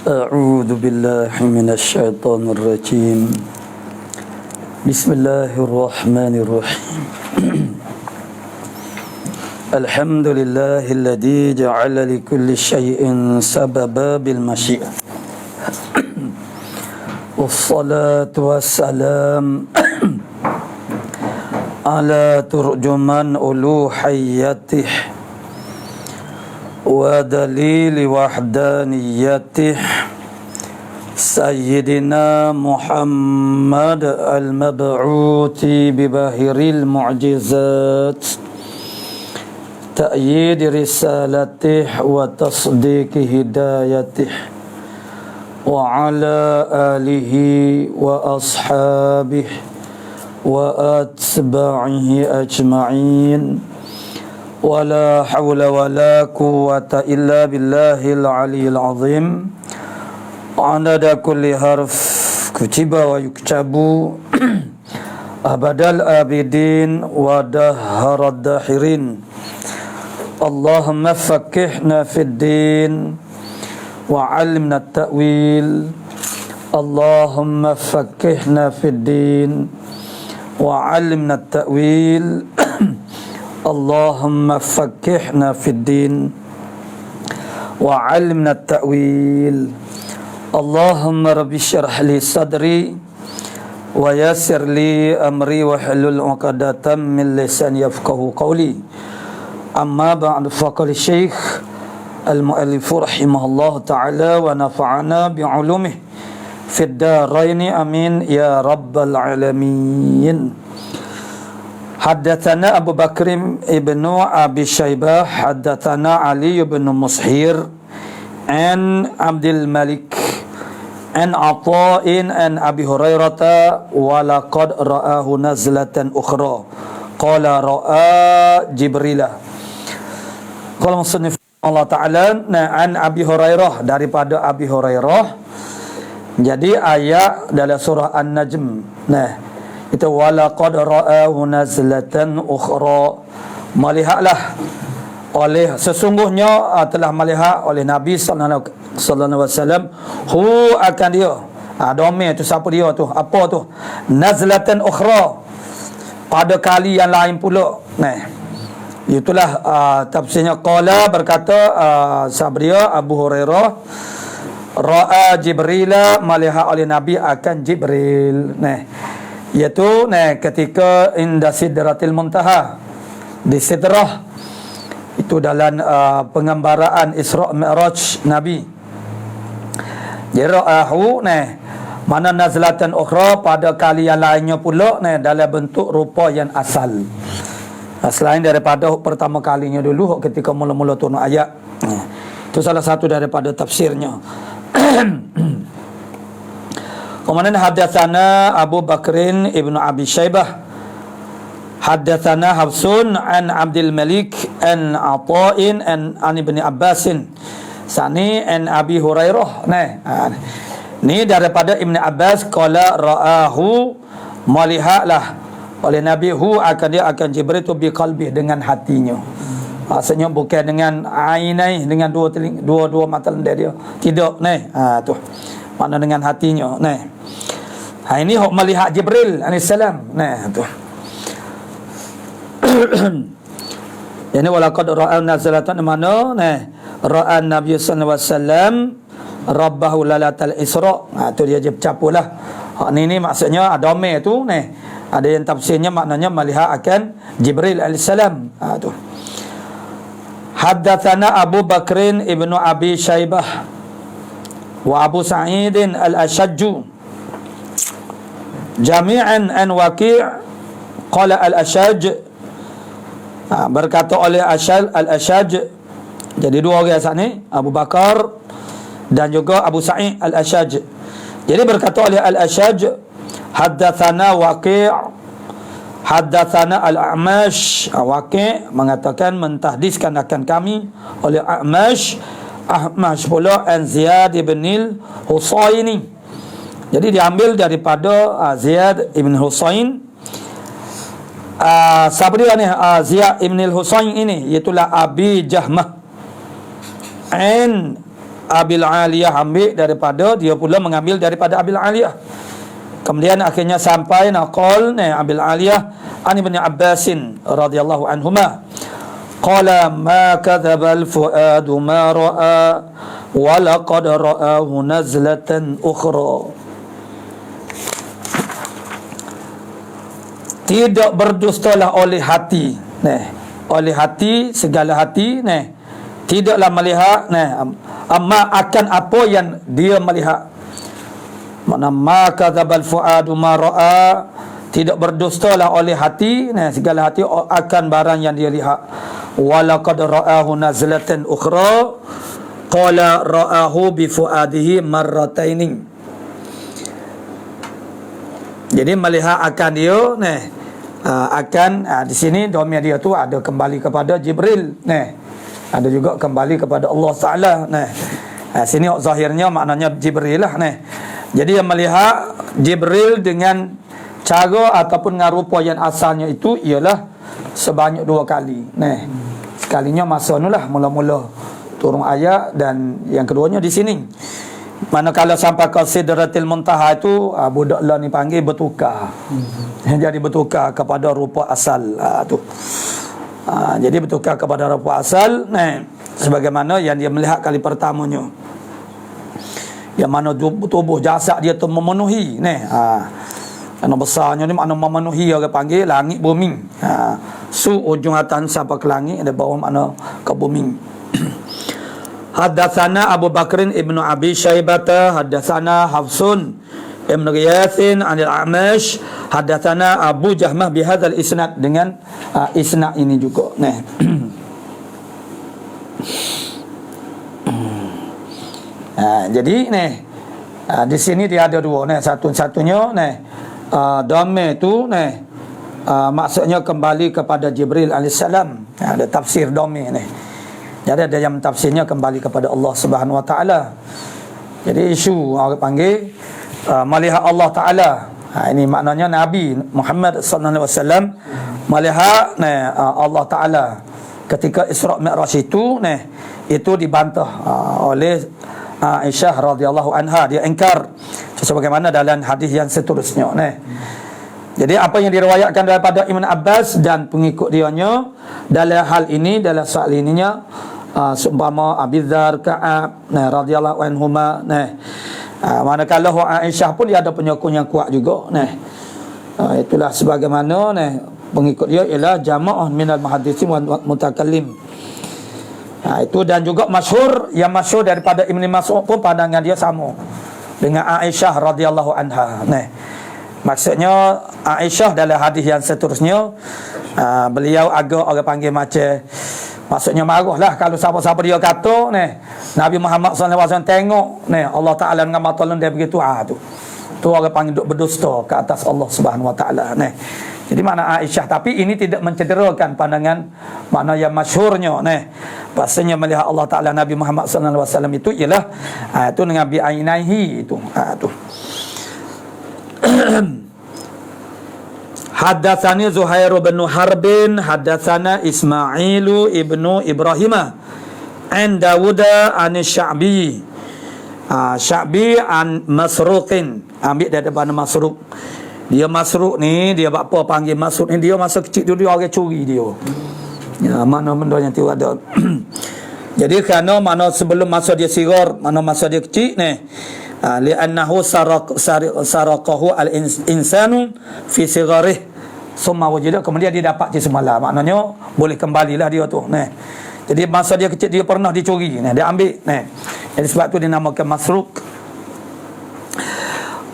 أعوذ بالله من الشيطان الرجيم. بسم الله الرحمن الرحيم. الحمد لله الذي جعل لكل شيء سببا بالمشيئة، والصلاة والسلام على ترجمان ألوهيته ودليل وحدانيته سيدنا محمد المبعوث بباهر المعجزات تأييد رسالته وتصديق هدايته وعلى آله وأصحابه وأتباعه أجمعين ولا حول ولا قوة إلا بالله العلي العظيم عدد كل حرف كتب ويكتب أبد الآبدين ودهر الداهرين. اللهم فقهنا في الدين وعلمنا التأويل. اللهم فقهنا في الدين وعلمنا التأويل. اللهم فقهنا في الدين وعلمنا التأويل. اللهم رب اشرح لي صدري ويسر لي أمري واحلل عقدة من لساني يفقهوا قولي. أما بعد، فقال الشيخ المؤلف رحمه الله تعالى ونفعنا بعلومه في الدارين آمين يا رب العالمين. Haddatsana Abu Bakr ibnu Abi Syaibah haddatsana Ali ibn Mushir an Abdul Malik an Ata'in an Abi Hurairah wa laqad ra'ahu nazlatan ukhra qala ra'a Jibril. Qala musannif Allah Ta'ala an Abi Hurairah, daripada Abi Hurairah. Jadi ayat dalam surah An-Najm. Itu walaqad ra'ahu nazlatan ukhra, melihatlah oleh sesungguhnya telah melihat oleh Nabi sallallahu alaihi wasallam hu akan dia domir tu siapa dia tu, apa tu, nazlatan ukhra, pada kali yang lain pula. Itulah tafsirnya. Qala, berkata sahabat dia Abu Hurairah, ra'a Jibril, melihat oleh Nabi akan Jibril. Iaitu ketika inda sidratil muntaha, di sidrah itu dalam penggambaraan Isra' Mi'raj Nabi. Jira'ahu mana nazlatan ukhra, pada kali yang lainnya pula dalam bentuk rupa yang asal, selain daripada pertama kalinya dulu ketika mula-mula turun ayat. Itu salah satu daripada tafsirnya. Kemudian haddatsana Abu Bakrin ibnu Abi Syaibah haddatsana Hafsun an Abdul Malik an Ata'in an Ibni Abbasin sani an Abi Hurairah. Ni daripada Ibn Abbas, qala ra'ahu, melihatlah oleh Nabi hu akan dia akan Jibril tu bi qalbi, dengan hatinya. Maksudnya bukan dengan ainai, dengan dua mata lendir dia, tidak. Tu makna dengan hatinya. Ini hok melihat Jibril alaihissalam. Tu. Ini walaqad ra'a nazlatan, mana ra'a Nabi sallallahu alaihi wasallam rabbahu lalatal Isra. Tu dia capulah. Ini maksudnya domir tu ada yang tafsirnya maknanya melihat akan Jibril alaihissalam. Tu. Haddatsana Abu Bakrin ibnu Abi Syaibah wa Abu Sa'idin al-Ashajju jami'an an Waqi' qala al-Ashaj, berkata oleh al-Ashaj. Jadi dua orang saat ni, Abu Bakar dan juga Abu Sa'id al-Ashaj. Jadi berkata oleh al-Ashaj, haddatsana Waqi' haddatsana al-A'mash. Waqi' mengatakan mentahdiskan akan kami oleh A'mash pula an Ziyad ibn al-Husaini. Jadi diambil daripada Ziyad ibn Husain. Siapa dia ni? Ziyad ibn al-Husain ini iaitulah Abi Jahmah. an Abil Aliyah, ambil daripada dia pula mengambil daripada Abil Aliyah. Kemudian akhirnya sampai naqal Abil Aliyah an Ibn Abbasin radhiyallahu anhuma qala ma kadzaba al-fuadu ma ra'a wa laqad ra'ahu nazlatan ukhra. Tidak berdustalah oleh hati, oleh hati, segala hati, tidaklah melihat, amma akan apa yang dia melihat. Makna ma kadzabal fuadu ma ra'a, tidak berdustalah oleh hati, segala hati akan barang yang dia lihat. Walaqad ra'ahu nazlatan ukhra qala ra'ahu bi fuadihi marrataini. Jadi melihat akan dia, di sini domir dia tu ada kembali kepada Jibril, ada juga kembali kepada Allah Taala. Sini zahirnya maknanya Jibril lah. Jadi yang melihat Jibril dengan cara ataupun dengan rupa yang asalnya itu ialah sebanyak 2 kali. Sekalinya masa nulah mula-mula turun ayat, dan yang keduanya di sini. Manakala sampai ke Sidratil Muntaha itu, budak lah ni panggil bertukar. Jadi bertukar kepada rupa asal tu. Jadi bertukar kepada rupa asal, sebagaimana yang dia melihat kali pertamanya. Yang mana tubuh jasad dia tu memenuhi, Mana besarnya ni makna memenuhi, orang panggil langit bumi. Su ujung atas sampai ke langit, ada bawah makna ke bumi. Haddatsana Abu Bakrin ibnu Abi Syaibata, haddatsana Hafsun ibnu Ghiyathin anil A'mash, haddatsana Abu Jahmah bihadzal isnad, dengan isnad ini juga. Jadi di sini dia ada 2, satu-satunya dhamir tu maksudnya kembali kepada Jibril alaihissalam. Ada tafsir dhamir Jadi ada yang tafsirnya kembali kepada Allah Subhanahu Wa Taala. Jadi isu orang panggil melihat Allah Taala. Ini maknanya Nabi Muhammad sallallahu alaihi wasallam melihat Allah Taala ketika Isra Mi'raj itu dibantah oleh Aisyah radhiyallahu anha. Dia ingkar sebagaimana dalam hadis yang seterusnya. Jadi apa yang diriwayatkan daripada Ibn Abbas dan pengikut dianya dalam hal ini, dalam soal ininya, seumpama Abi Dzar, Ka'ab radhiyallahu anhuma, manakala Aisyah pun dia ada penyokong yang kuat juga. Itulah sebagaimana pengikut dia ialah jamaah minal muhaddisin wal mutakallim. Itu dan juga masyhur, yang masyhur daripada Ibn Mas'ud pun pandangan dia sama dengan Aisyah radhiyallahu anha. Maksudnya Aisyah dalam hadis yang seterusnya, beliau agak orang panggil macam, maksudnya marahlah kalau siapa-siapa dia kata Nabi Muhammad SAW tengok Allah Ta'ala dengan mata dia begitu, tu orang panggil duk berdusta ke atas Allah Subhanahu Wa Ta'ala. Jadi mana Aisyah, tapi ini tidak mencederakan pandangan makna yang masyhurnya bahasanya melihat Allah Ta'ala Nabi Muhammad SAW itu ialah itu dengan bi'ainaihi itu. Haddatsani Zuhair bin Harbin, haddatsana Ismailu ibnu Ibrahim an Dawud an Sya'bi, Sya'bi an Masruqin, ambil daripada Masruq. Dia Masruq ni, dia apa panggil Masruq ni, dia masa kecil tu dia orang curi dia. Mana benda yang tu ada. Jadi kerana mana sebelum masa dia sigar, mana masa dia kecil li'annahu saraqahu al-insanu fi sigharih summa wajida, kemudian dia dapat je semalam, maknanya boleh kembalilah dia tu. Jadi masa dia kecil dia pernah dicuri, dia ambil. Jadi sebab tu dinamakan Masruq.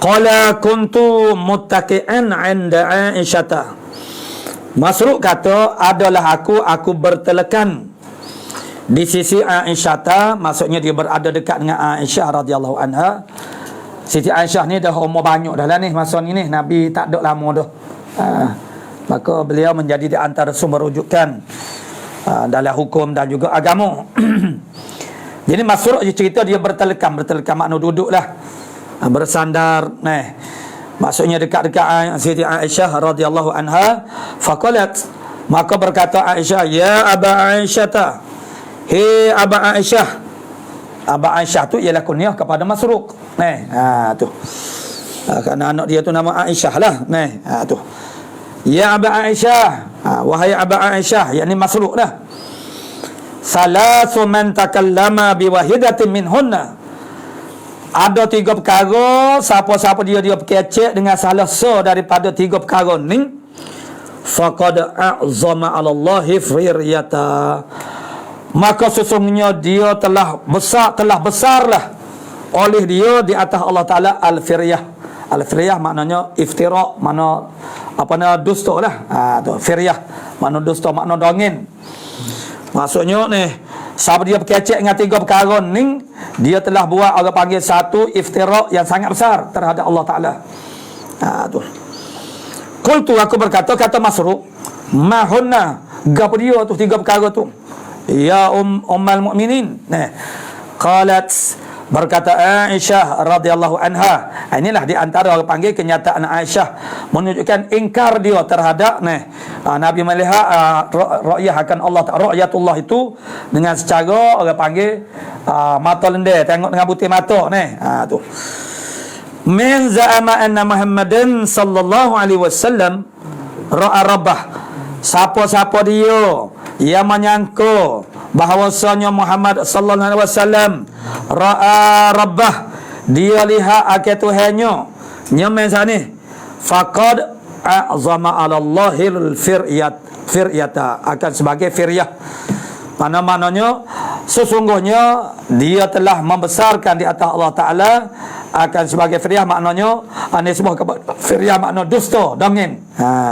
Qala kuntu muttaqi'an 'inda Aisyah. Masruq kata, adalah aku bertelekan di sisi Aisyah, maksudnya dia berada dekat dengan Aisyah radhiyallahu anha. Siti Aisyah ni dah umur banyak dah lah ni masa ni Nabi tak ada lama dah. Maka beliau menjadi di antara sumber rujukan dalam hukum dan juga agama. Jadi Masruq cerita dia bertelekan makna duduklah, bersandar maksudnya dekat-dekat Siti Aisyah radhiyallahu anha. Faqalat, maka berkata Aisyah, ya Aba Aisyah, hei Aba Aisyah, Aba Aisyah tu ialah kunyah kepada Masruq. Tu. Kerana anak dia tu nama Aisyah lah. Tu. Ya Aba Aisyah, wahai Aba Aisyah, yakni Masruq dah. Salasu man takallama biwahidatin minhunna. Ada 3 perkara, siapa-siapa dia berkecek dengan salah daripada 3 perkara ni, faqad a'zama 'ala Allahi firyata. Maka sesungguhnya dia telah besarlah oleh dia di atas Allah Taala al-firyah. Al-firyah maknanya iftira, makna dusta lah. Tu firyah makna dusta, makna dongeng. Maksudnya ni, siapa dia berkecek dengan 3 perkara ni, dia telah buat orang panggil satu iftira yang sangat besar terhadap Allah Taala. Tu. Qultu, aku berkata, kata Masruq, ma hunna, gapo dia tu 3 perkara tu? Ya ummul mukminin. Qalat, berkata Aisyah radhiyallahu anha. Inilah di antara orang panggil kenyataan Aisyah menunjukkan ingkar dia terhadap Nabi melihat ru'yah akan Allah, ru'yatullah itu dengan secara orang panggil mata lendeh, tengok dengan butir mata tu. Min za'ama anna Muhammadan sallallahu alaihi wasallam ra'a rabbah. Siapa-siapa dia yang menyangka bahawasanya Muhammad sallallahu alaihi wasallam ra'a rabbah, dia lihat akan Tuhannya, nyaman sana, faqad a'zama 'ala Allahil firyata, akan sebagai firyah. Mana-mananya sesungguhnya dia telah membesarkan di atas Allah Taala, akan sebagai firyah maknanya sebuah firyah makna dusta, dongeng.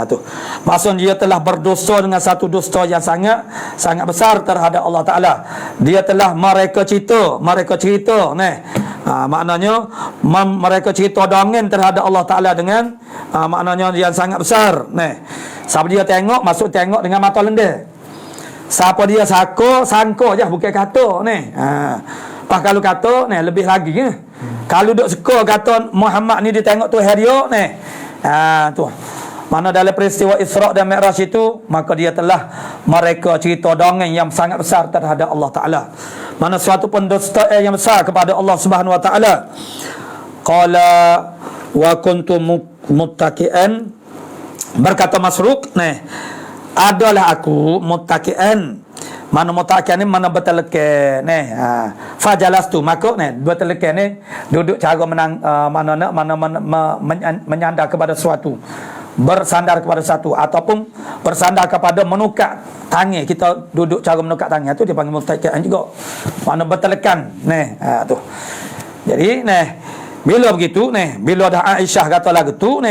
Tu. Maksud dia telah berdosa dengan satu dusta yang sangat besar terhadap Allah Taala. Dia telah mereka cerita maknanya mereka cerita dongeng terhadap Allah Taala dengan maknanya yang sangat besar. Siapa dia tengok, maksud tengok dengan mata lendeh. Siapa dia sangka je, bukan kata pas kalau kata lebih lagi kalau duk suka kata Muhammad ni dia tengok Tuhan dia tu. Mana dalam peristiwa Isra' dan Mi'raj itu, maka dia telah mereka cerita dongeng yang sangat besar terhadap Allah Taala. Mana suatu pendustaan yang besar kepada Allah Subhanahu wa taala. Qala wa kuntu muttaqian, berkata Masruq, adalah aku muttaqian. Mana muttaqian ni mana bertelekan fajalastu, maka bertelekan ni duduk cara menyandar kepada sesuatu, bersandar kepada satu, ataupun bersandar kepada menukak tangan. Kita duduk cara menukak tangan tu dia panggil muttaqian juga, mana bertelekan tu. Jadi bila begitu bila dah Aisyah kata lagu tu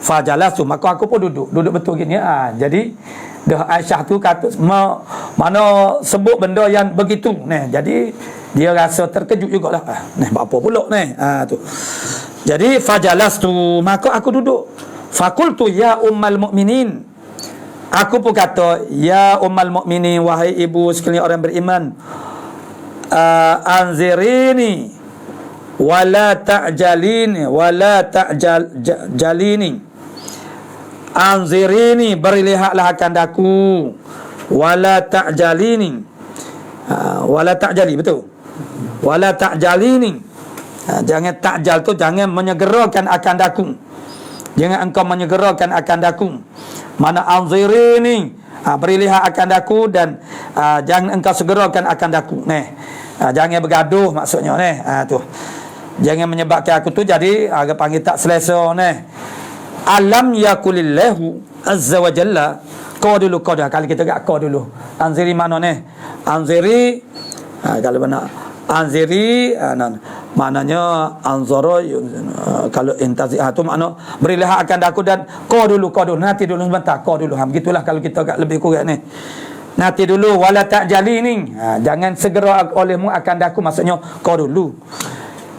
fajalastu, maka aku pun duduk betul gini. Jadi dah Aisyah tu kata mana sebut benda yang begitu jadi dia rasa terkejut jugalah. Apa pula tu. Jadi fajalastu, maka aku duduk. Fakultu ya ummul mukminin, aku pun kata ya ummul mukminin, wahai ibu sekalian orang beriman, anzirini wala ta'jalini wala ta'jalini. Anzirini, berlihatlah akan daku, wala ta'jalini, wala ta'jali, betul, wala ta'jalini. Jangan ta'jal tu jangan menyegerakan akan daku, jangan engkau menyegerakan akan daku. Mana anzirini, berlihat akan daku, dan jangan engkau segerakan akan daku. Jangan bergaduh maksudnya tu. Jangan menyebabkan aku tu jadi agak panggil tak selesa Alam yakulillahu azza wa jalla, kau dulu kau dah, kalau kita gak kau dulu. Anziri mana anziri, kalau benar anziri maknanya anzara, kalau intazihah tu makna berilah akan aku, dan kau dulu nanti dulu sebentar, kau dulu. Begitulah kalau kita gak lebih kurang nanti dulu, wala ta'jali ni, jangan segera olehmu akan daku, maksudnya kau dulu.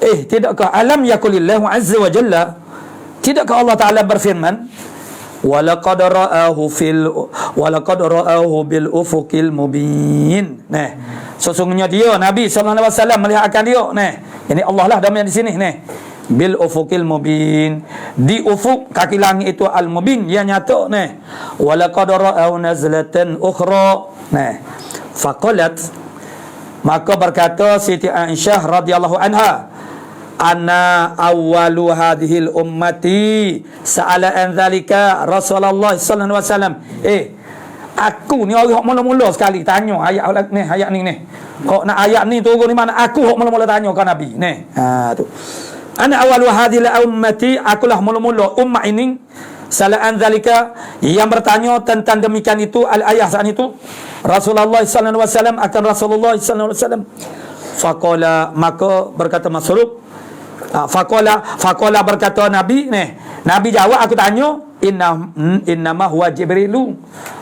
Tidakkah alam yakulillahu azza wa jalla, tidakkah Allah Ta'ala berfirman, walaqad ra'ahu bil ufuqil mubin. Sesungguhnya dia Nabi sallallahu alaihi wasallam melihat akan dia. Ini Allah lah dalam di sini bil ufuqil mubin, di ufuk kaki langit itu al mubin yang nyata. Walaqad ra'ahu nazlatan ukhra. Faqalat, Maka berkata Siti Aisyah radhiyallahu anha, "Ana awwalu hadhil ummati sa'ala an dzalika Rasulullah sallallahu alaihi wasallam." Aku ni orang hok mula-mula sekali tanya ayat ni. Kok nak ayat ni turun di mana? Aku hok mula-mula tanya ke Nabi. Tu. Ana awwalu hadhil ummati, akulah mula-mula ummah ini salaan zalika, yang bertanya tentang demikian itu al-ayah saat itu Rasulullah sallallahu alaihi wasallam akan Rasulullah sallallahu alaihi wasallam. Faqala, maka berkata Masruq, faqala berkata Nabi jawab, aku tanya, innama huwa Jibrilu.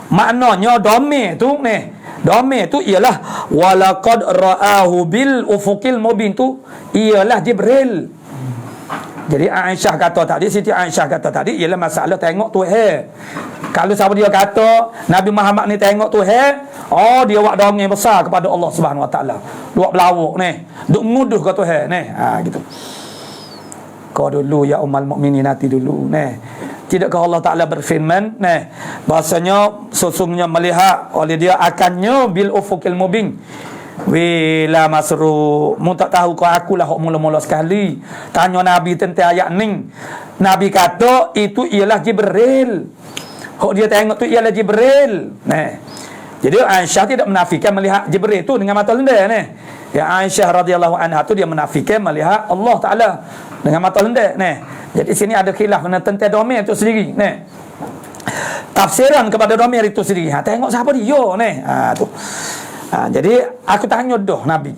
Maknanya domir tu ialah walaqad ra'ahu bil ufuqil mubin, tu ialah Jibril. Jadi Siti Aisyah kata tadi ialah masalah tengok Tuhan. Kalau siapa dia kata Nabi Muhammad ni tengok Tuhan, dia buat dongeng besar kepada Allah Subhanahu Wa Taala. Buat belawak duk nguduh ke Tuhan gitu. Kau dulu ya ummul mukminin, nanti dulu Tidakkah Allah Ta'ala berfirman bahasanya sesungguhnya melihat oleh dia akannya bil ufuqil mubin. Wila Masruq, mu tak tahu kau akulah hok mula-mula sekali tanya Nabi tentang ayat ni. Nabi kata itu ialah Jibril. Hok dia tengok tu ialah Jibril. Jadi Aisyah tidak menafikan melihat Jibril tu dengan mata lenda Ya, Aisyah radhiyallahu anha tu dia menafikan melihat Allah Ta'ala dengan mata lenda Jadi sini ada khilaf tentang domir itu sendiri tafsiran kepada domir itu sendiri. Tengok siapa dia tu. Jadi aku tanya dah Nabi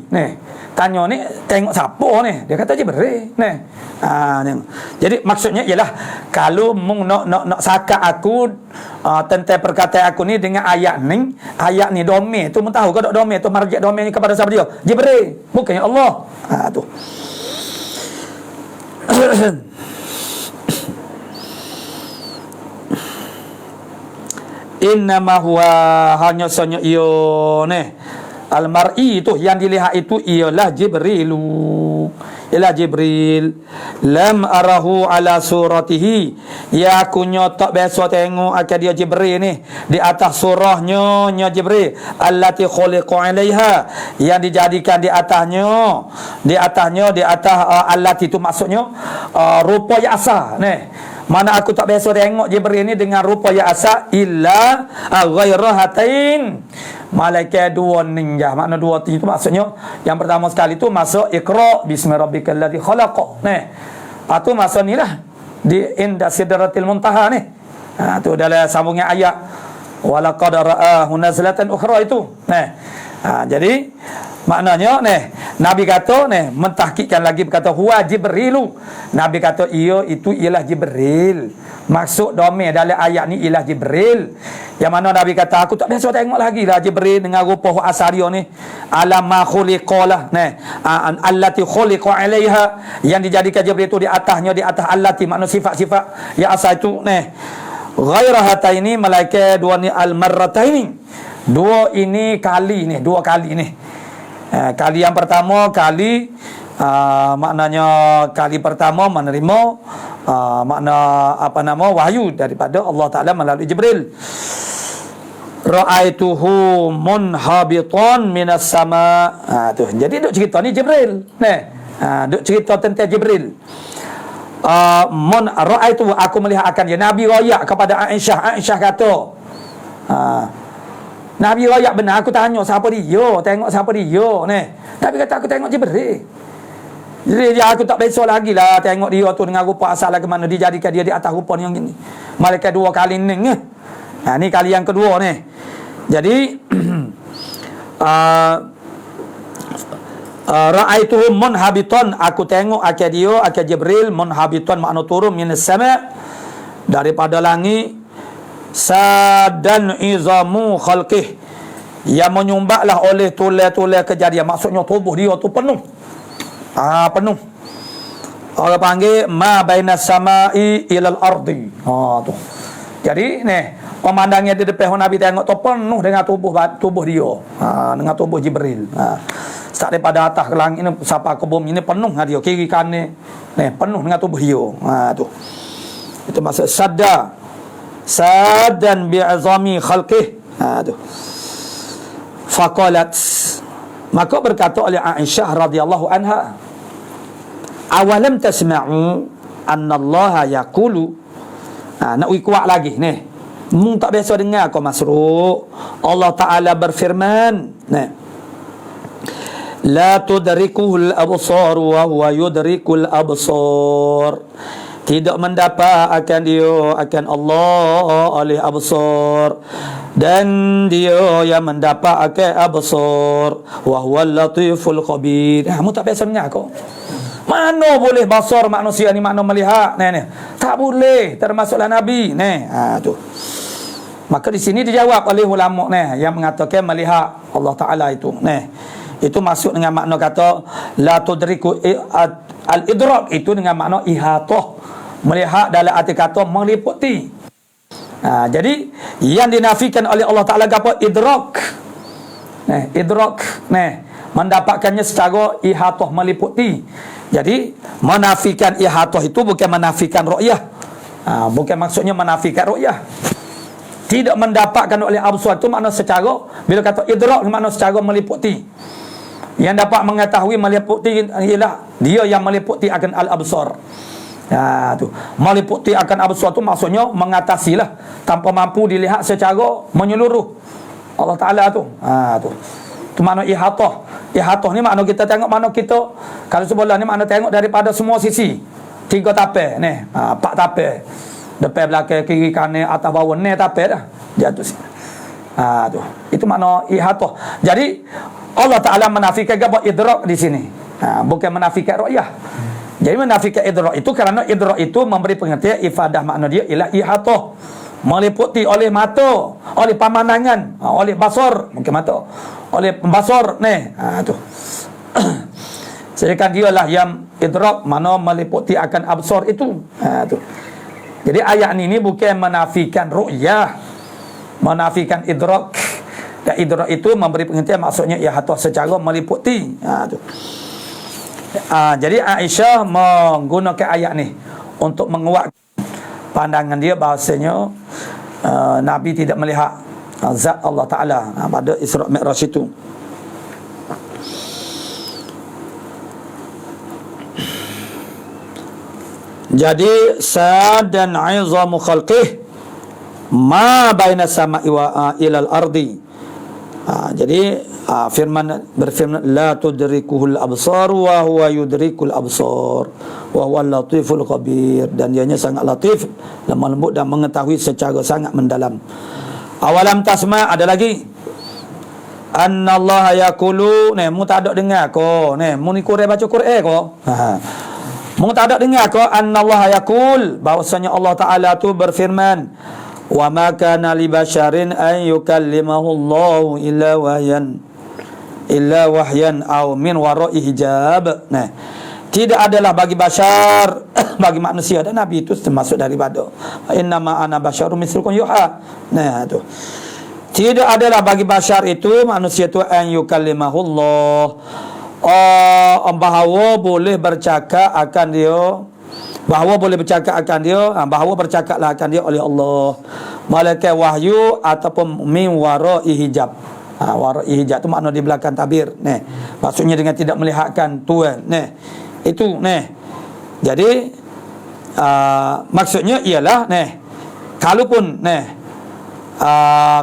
tanya ni tengok siapa dia kata Jibril Jadi maksudnya ialah kalau mung nak sakat aku tentang perkataan aku ni dengan ayat ni domir tu mu tahu ke tak domir tu marjak domir ni kepada siapa dia? Jibril, bukannya Allah. Tu innama huwa, hanya sahaja ia al-mar'i itu yang dilihat itu ialah Jibril. Lam arahu ala suratihi, ya aku tak biasa tengok akan dia Jibril ni di atas surahnya Jibril allati khuliqa alaiha, yang dijadikan di atas allati itu maksudnya rupa yang asal Mana aku tak biasa tengok Jibril ni dengan rupa yang asal illa ghairahatain, malaikat dua ninja. Makna dua itu maksudnya yang pertama sekali tu masuk Iqra bismi rabbikal ladzi khalaq. Tu masuk ni lah di inda sidratil muntaha tu dalam sambungan ayat walaqad ra'ahu nazlatan ukhra itu. Jadi maknanya Nabi kata mentahkikkan lagi, berkata huwa Jibrilu. Nabi kata itu ialah Jibril. Maksud domir dalam ayat ni ialah Jibril. Yang mana Nabi kata aku tak biasa tengok lagi lah Jibril dengan rupa asal dia ni ala ma khuliqalah allati khuliqa alaiha, yang dijadikan Jibril itu di atas allati, makna sifat-sifat yang asal itu ghairahataini, malaikat dua ni al-marrataini, dua kali kali yang pertama maknanya kali pertama menerima makna wahyu daripada Allah Ta'ala melalui Jibril. Ra'aituhu munhabitan minas sama. Tu jadi duk cerita ni Jibril duk cerita tentang Jibril. Ra'aitu, aku melihat akan dia. Nabi royak kepada Aisyah kata Nabi royak benar. Aku tanya siapa dia, tengok siapa dia Nabi kata aku tengok Jibril. Jadi aku tak biasa lagi lah tengok dia tu dengan rupa asal ke mana dijadikan dia di atas rupa yang gini. Malaikat dua kali ni ni kali yang kedua Jadi ra'aituhu munhabitan, aku tengok akan dia akan Jibril munhabitan, makna turun minas sama, daripada langit, sadan izamu khalqih, yang menyumbaklah oleh tulah-tulah kejadian. Maksudnya tubuh dia tu penuh penuh. Orang panggil ma bainas samai ilal ardi. Tu. Jadi pemandangnya di depan Nabi tengok tu penuh dengan tubuh dia. Dengan tubuh Jibril. Start daripada atas ke langit ni sampai ke bumi ni penuh dengan dia, kiri kanan penuh dengan tubuh dia. Tu. Itu maksud sadan bi'azami khalqih. Tu. Faqalat, Maka berkata oleh Aisyah radhiyallahu anha, awalam tasma'u anna Allah yaqulu. Nak kuat lagi ni. Mung tak biasa dengar kau Masruq. Allah Taala berfirman, nah, la tudrikuhul absar wa huwa yudrikul absar. Tidak mendapat akan dia, akan Allah oleh absar, dan dia yang mendapat akan absar, wa huwal latiful khabir. Kamu tak biasa dengar kau. Mana boleh basar manusia ni, makna melihat ni. Tak boleh, termasuklah Nabi ni. Tu. Maka di sini dijawab oleh ulama ni yang mengatakan melihat Allah Taala itu. Ni. Itu masuk dengan makna kata la tudriku al-idrak, itu dengan makna ihatah. Melihat dalam arti kata meliputi. Jadi yang dinafikan oleh Allah Taala apa? Idrak. Idrak. Mendapatkannya secara ihatah, meliputi. Jadi menafikan ihatah itu bukan menafikan ru'yah. Bukan maksudnya menafikan ru'yah. Tidak mendapatkan oleh absar itu makna secara, bila kata idrak makna secara meliputi. Yang dapat mengetahui meliputi ialah dia yang meliputi akan al-absar. Tu. Meliputi akan absar itu maksudnya mengatasilah, tanpa mampu dilihat secara menyeluruh Allah Taala tu. Tu. Itu makna ihatah. Ihatah ni makna kita tengok, makna kita kalau sebelah ni makna tengok daripada semua sisi. 3 tapai ni, 4 tapai. Depan, belakang, kiri, kanan, atas, bawah, ni tapai dah. Jatuh sini. Tu. Itu makna ihatah. Jadi Allah Taala menafikan apa? Idrak di sini. Bukan menafikan ru'yah. Jadi menafikan idrak itu kerana idrak itu memberi pengertian, ifadah makna dia ialah ihatah, meliputi oleh mata, oleh pemandangan, oleh basar, mungkin mata, oleh pembasar ni. Tu. Sedangkan dialah yang idrak, mana meliputi akan absar itu. Tu. Jadi ayat ini bukan menafikan ru'yah, menafikan idrak. Dan idrak itu memberi pengertian, maksudnya ihatah secara meliputi. Tu. Jadi Aisyah menggunakan ayat ni untuk menguatkan pandangan dia bahasanya Nabi tidak melihat zat Allah Ta'ala pada Isra' Mi'raj itu. Jadi sad dan 'izamu khalqih ma baina sama'i wa ilal ardi. Jadi berfirman la tudrikuhul absar wa huwa yudrikul absar wa huwal latiful khabir, dan dianya sangat latif, lemah lembut dan mengetahui secara sangat mendalam. Awalam tasma, ada lagi annallaha yaqulu. Mu tak ada dengar ko mu ni Quran, baca Quran ko. Mu tak ada dengar ko annallaha yaqul, bahwasanya Allah Taala tu berfirman, wa ma kana li basharin an yukallimahu Allah illa wahyan aw min wara'i hijab. Tidak adalah bagi bashar bagi manusia, dan Nabi itu termasuk daripada innama ana basyarum mislukum yuha. Tu. Tidak adalah bagi bashar itu, manusia itu, an yukallimahu Allah, bahawa boleh bercakap akan dia, bahawa boleh bercakap akan dia, bahawa bercakaplah akan dia oleh Allah, malaikat wahyu ataupun min wara'i hijab. Wara'i hijab tu makna di belakang tabir. Maksudnya dengan tidak melihatkan Tuhan. Itu jadi maksudnya ialah kalaupun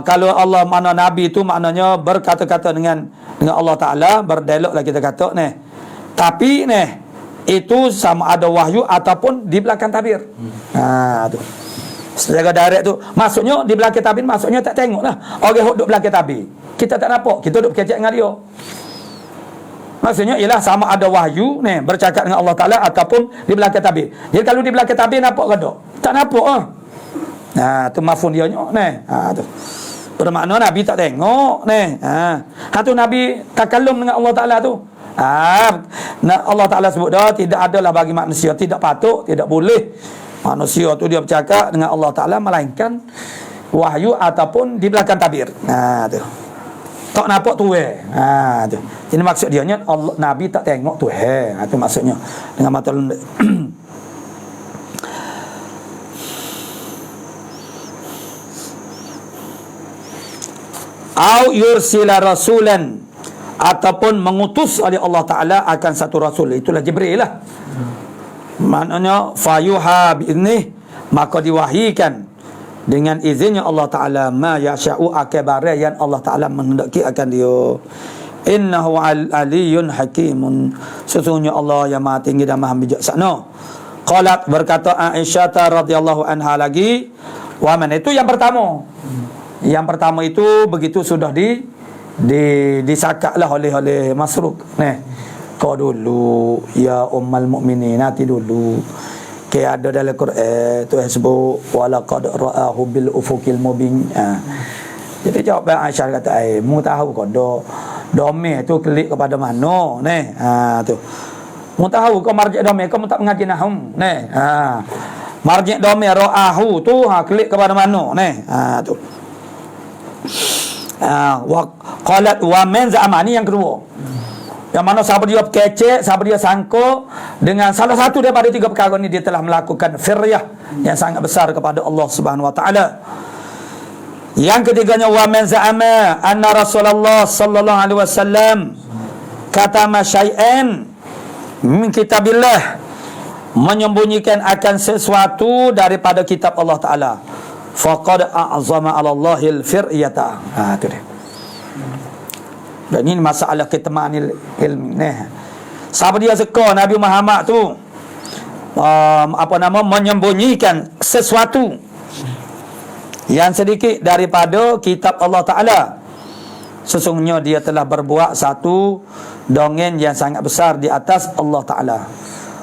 kalau Allah makna Nabi itu maknanya berkata-kata dengan Allah Taala, berdialog lah kita kata tapi itu sama ada wahyu ataupun di belakang tabir. Tu. Secara direct tu, maksudnya di belakang tabir, maksudnya tak tengok lah. Orang duduk belakang tabir, kita tak nampak, kita duduk berkecek dengan dia. Maksudnya ialah sama ada wahyu bercakap dengan Allah Ta'ala ataupun di belakang tabir. Jadi kalau di belakang tabir nampak ke tak? Tak nampak lah. Tu mafhum dia tu. Bermakna Nabi tak tengok tu Nabi takallum dengan Allah Ta'ala tu. Allah Ta'ala sebut dah, tidak adalah bagi manusia, tidak patut, tidak boleh manusia tu dia bercakap dengan Allah Ta'ala melainkan wahyu ataupun di belakang tabir. Tu. Tak nampak tu tu. Jadi maksud dia Allah, Nabi tak tengok tu tu maksudnya dengan mata lembut. Au yursila rasulan, ataupun mengutus oleh Allah Ta'ala akan satu rasul, itulah Jibril lah. Maknanya fayuha bi'idnih, maka diwahikan dengan izinnya Allah Ta'ala ma yasha'u akbar yang Allah Ta'ala menghendaki akan dia. Innahu aliyyun hakimun, sesungguhnya Allah yang maha tinggi dan maha bijaksana. Qalat, berkata Aisyah radhiyallahu anha lagi, wa man, itu yang pertama. Yang pertama itu begitu sudah disakaklah oleh Masruq. Kau dulu ya ummul mukminin, nanti dulu. Kayak ada dalam Quran tu sebut walaqad ra'ahu bil ufuqil mubin. Jadi jawab Aisyah kata, mu tahu kau domeh tu klik kepada mana? Tu. Mu tahu kau marji domeh, kau tak mengaji nahwu. Marji domeh ra'ahu tu klik kepada mana? Tu. Wa qalat wa man za'ama, ni yang kedua. Yang mana sahabat dia kecek, sahabat dia sangka dengan salah satu daripada tiga perkara ni dia telah melakukan firyah yang sangat besar kepada Allah Subhanahu wa taala. Yang ketiganya wa man za'ama anna Rasulullah sallallahu alaihi wasallam katama syai'an min kitabillah, menyembunyikan akan sesuatu daripada kitab Allah Taala. Faqad a'zama 'ala Allahil firyata. Itu dia. Dan ini masalah kitmanil ilmi. Sahabat dia suka Nabi Muhammad tu menyembunyikan sesuatu yang sedikit daripada kitab Allah Ta'ala. Sesungguhnya dia telah berbuat satu dongeng yang sangat besar di atas Allah Ta'ala.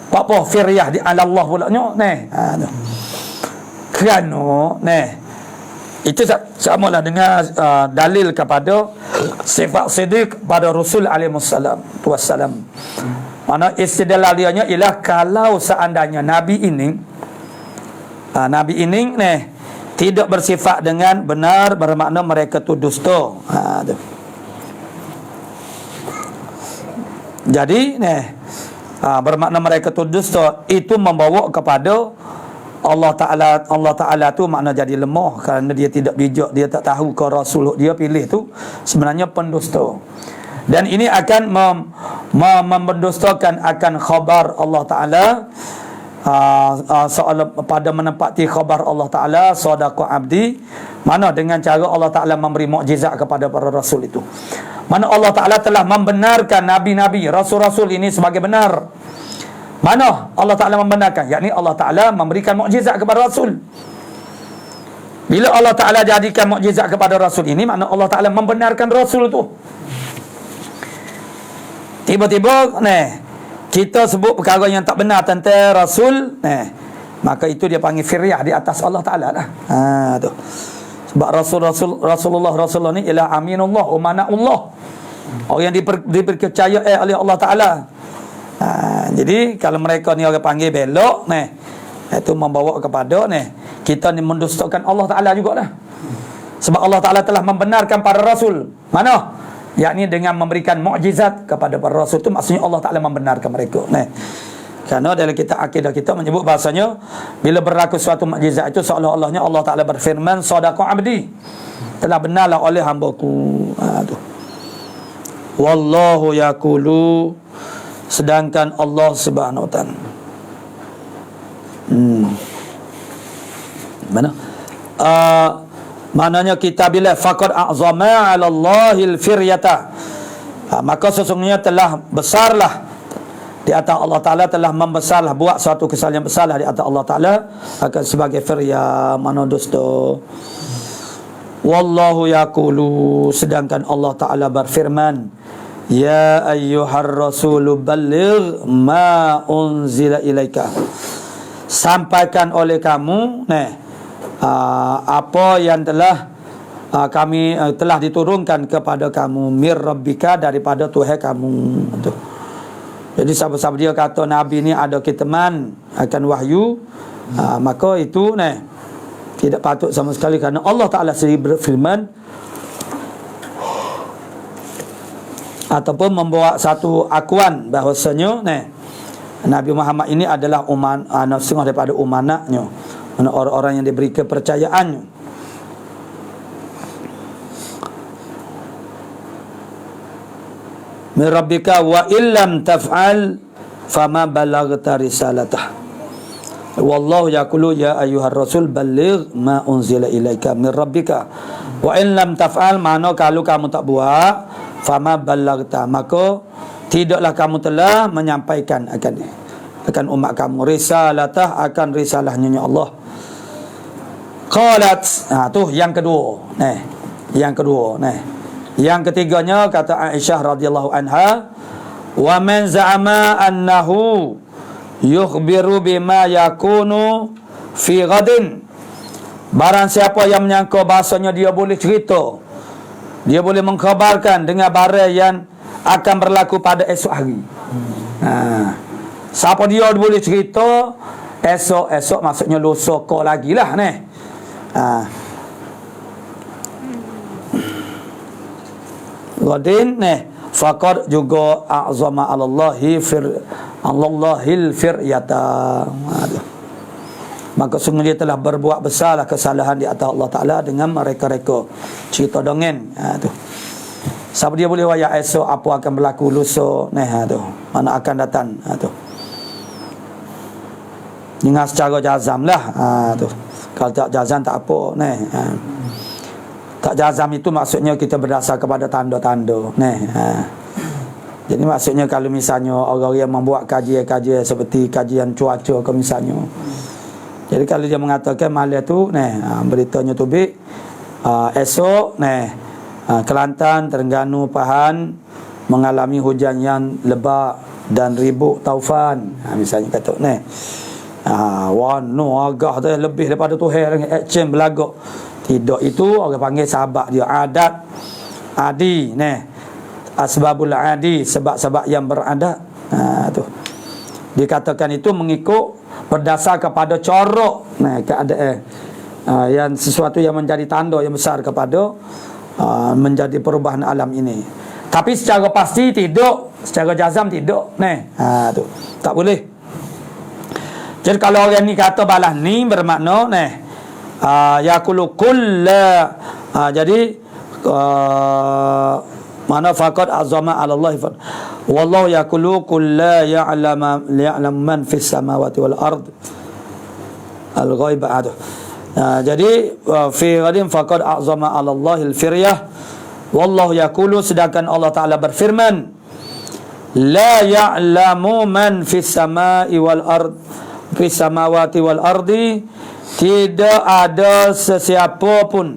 Apa firyah di ala Allah pula nyo kerana itu samalah dengan dalil kepada sifat siddiq pada Rasul alaihi wassalam. Mana istidlal dia ialah kalau seandainya Nabi ini tidak bersifat dengan benar, bermakna mereka tu dusta. Jadi bermakna mereka tu dusta, itu membawa kepada Allah Ta'ala tu makna jadi lemah kerana dia tidak bijak, dia tak tahu ke Rasul dia pilih tu sebenarnya pendusta. Dan ini akan mendustakan akan khabar Allah Ta'ala, soal pada menempati khabar Allah Ta'ala sadaqa abdi, mana dengan cara Allah Ta'ala memberi mukjizat kepada para rasul itu, mana Allah Ta'ala telah membenarkan nabi-nabi, rasul-rasul ini sebagai benar. Mana Allah Ta'ala membenarkan? Yakni Allah Ta'ala memberikan mukjizat kepada Rasul. Bila Allah Ta'ala jadikan mukjizat kepada Rasul ini, makna Allah Ta'ala membenarkan Rasul tu. Tiba-tiba kita sebut perkara yang tak benar tentang Rasul, maka itu dia panggil firyah di atas Allah Ta'ala lah. Tu. Sebab Rasulullah ni ialah aminullah, umana'ullah, orang yang dipercayai oleh Allah Ta'ala. Jadi kalau mereka ni orang panggil belok, itu membawa kepada kita ni mendustakan Allah Ta'ala jugalah. Sebab Allah Ta'ala telah membenarkan para rasul. Mana? Yakni dengan memberikan mukjizat kepada para rasul itu, maksudnya Allah Ta'ala membenarkan mereka. Kerana dalam kita akidah kita menyebut bahasanya bila berlaku suatu mukjizat itu seolah-olahnya Allah Ta'ala berfirman sadaqa abdi, telah benarlah oleh hamba-Ku. Wallahu yaqulu, sedangkan Allah Subhanahu wa taala mana? Maknanya kita bila faqad a'zama 'ala Allahil firyata, maka sesungguhnya telah besarlah di atas Allah Ta'ala, telah membesarlah, buat suatu kesalahan besarlah di atas Allah Ta'ala akan sebagai firya, mana dusta. Wallahu yaqulu, sedangkan Allah Ta'ala berfirman, ya ayyuhar rasulu balligh ma unzila ilaika, sampaikan oleh kamu apa yang telah kami telah diturunkan kepada kamu mir rabbika, daripada Tuhan kamu. Jadi sahabat-sahabat dia kata Nabi ni ada kitman akan wahyu, maka itu tidak patut sama sekali, kerana Allah Ta'ala sendiri berfirman ataupun membawa satu akuan bahawasanya Nabi Muhammad ini adalah setengah daripada umanaknya, orang-orang yang diberi kepercayaannya. min rabbika wa illam taf'al fama balaghta risalatah. Wallahu yaqulu ya ayyuhar rasul balligh ma unzila ilaika min rabbika wa in lam taf'al, mana kalau kamu tak buat, fama balaghta, maka tidaklah kamu telah menyampaikan akan umat kamu risalatah, akan risalahnya Allah. Qalat, tu yang kedua. Yang ketiganya kata Aisyah radhiyallahu anha, wa man za'ama annahu yukhbiru bima yakunu fi ghadin. Barang siapa yang menyangka bahasanya dia boleh cerita, dia boleh mengkhabarkan dengan barang yang akan berlaku pada esok hari. Siapa dia boleh cerita esok maksudnya lusa kau lagi lah ni. Ghadin ni faqad juga a'zama Allahil firyata. Maka sungguh dia telah berbuat besarlah kesalahan di atas Allah Ta'ala dengan mereka-reka cerita dongeng. Tu. Siapa dia boleh wayak esok apa akan berlaku lusa tu, mana akan datang tu. Dengan secara jazam lah tu. Kalau tak jazam tak apa Tak jazam itu maksudnya kita berdasar kepada tanda-tanda Jadi maksudnya kalau misalnya orang yang membuat kajian-kajian seperti kajian cuaca ke misalnya, jadi kalau dia mengatakan malam tu beritanya tu esok Kelantan, Terengganu, Pahang mengalami hujan yang lebat dan ribut taufan, misalnya kata agak tu lebih daripada tu action berlagak. Tidak, itu orang panggil sahabat dia adat adi asbabul adi, sebab-sebab yang beradat. Tu dikatakan itu mengikut berdasar kepada corak keadaan yang sesuatu yang menjadi tanda yang besar kepada menjadi perubahan alam ini. Tapi secara pasti tidak, secara jazam tidak. Tu tak boleh. Jadi kalau orang ni kata balas ni bermakna yaqulu kulla, jadi mana faqad azama 'ala Allah wallahu yaqulu kulla ya'lamu man fis samawati wal ard al-ghaib. Jadi fi ghadim faqad azama 'ala Allahil firyah wallahu yaqulu, sedangkan Allah Ta'ala berfirman la ya'lamu man fis samai wal ard fis samawati wal ardi, tidak ada sesiapa pun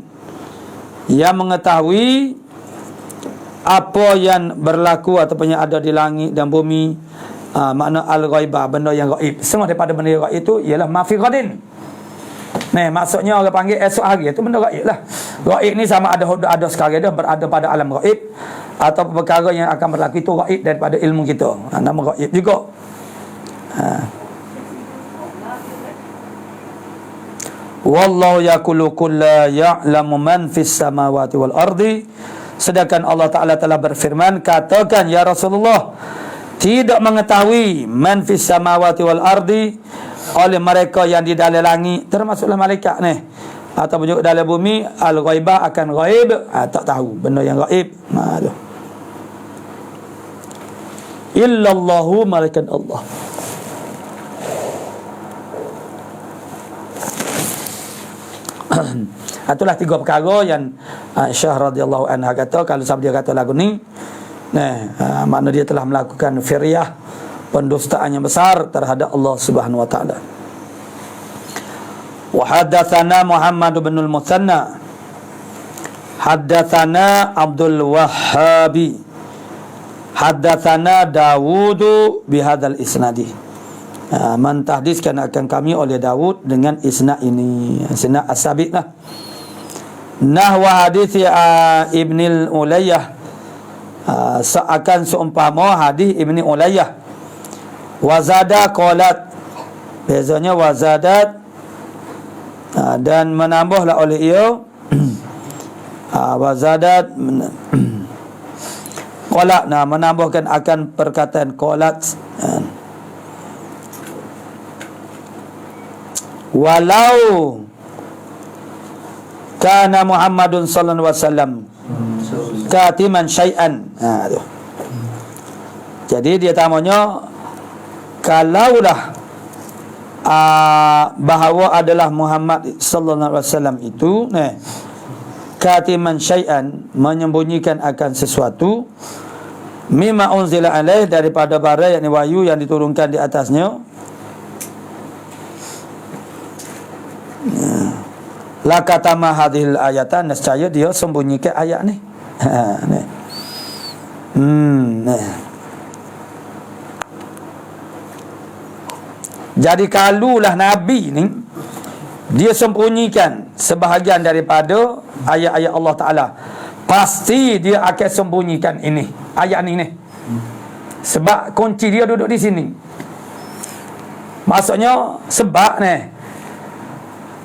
yang mengetahui apa yang berlaku ataupun yang ada di langit dan bumi. Makna al-ghaibah, benda yang gaib. Semua daripada benda yang gaib itu ialah ma fi ghadin. Maksudnya orang panggil esok hari itu benda gaib lah. Gaib ni sama ada sekarang dah berada pada alam gaib, atau perkara yang akan berlaku itu gaib daripada ilmu kita. Nama gaib juga. Wallahu yaqulu kulla ya'lamu man fis samawati wal ardi, sedangkan Allah Ta'ala telah berfirman, katakan ya Rasulullah, tidak mengetahui man fis samawati wal ardi, oleh mereka yang di dalam langit, termasuklah malaikat ataupun juga dalam bumi, al-ghaibah, akan ghaib, tak tahu benda yang ghaib. Illallahu, malaikat Allah. Itulah tiga perkara yang Aisyah radhiyallahu anha kata, kalau siapa dia kata lagu ni makna dia telah melakukan firyah, pendustaan yang besar terhadap Allah Subhanahu wa taala. Wa haddatsana Muhammad bin al-Muthanna haddatsana Abdul Wahhabi haddatsana Dawud bihadzal isnadi. Mentahdiskan akan kami oleh Dawud dengan isnad ini, isnad as-sabit lah. Nahwa hadis Ibn Ulayyah, seakan seumpama hadis Ibn Ulayyah. Wazada qalat, bezanya wazadat, dan menambahlah oleh ia wazadat qalat, menambahkan akan perkataan qalat, walau kana Muhammadun sallallahu alaihi wasallam katiman syai'an. Jadi dia tamanya, kalaulah bahawa adalah Muhammad sallallahu alaihi wasallam itu katiman syai'an, menyembunyikan akan sesuatu, mimma unzila alaih, daripada barang yakni wahyu yang diturunkan di atasnya, la katama hadhil ayatan, nescaya dia sembunyikan ayat ni. Jadi kalulah Nabi ni dia sembunyikan sebahagian daripada ayat-ayat Allah Ta'ala, pasti dia akan sembunyikan ini, ayat ni. Sebab kunci dia duduk di sini. Maksudnya sebab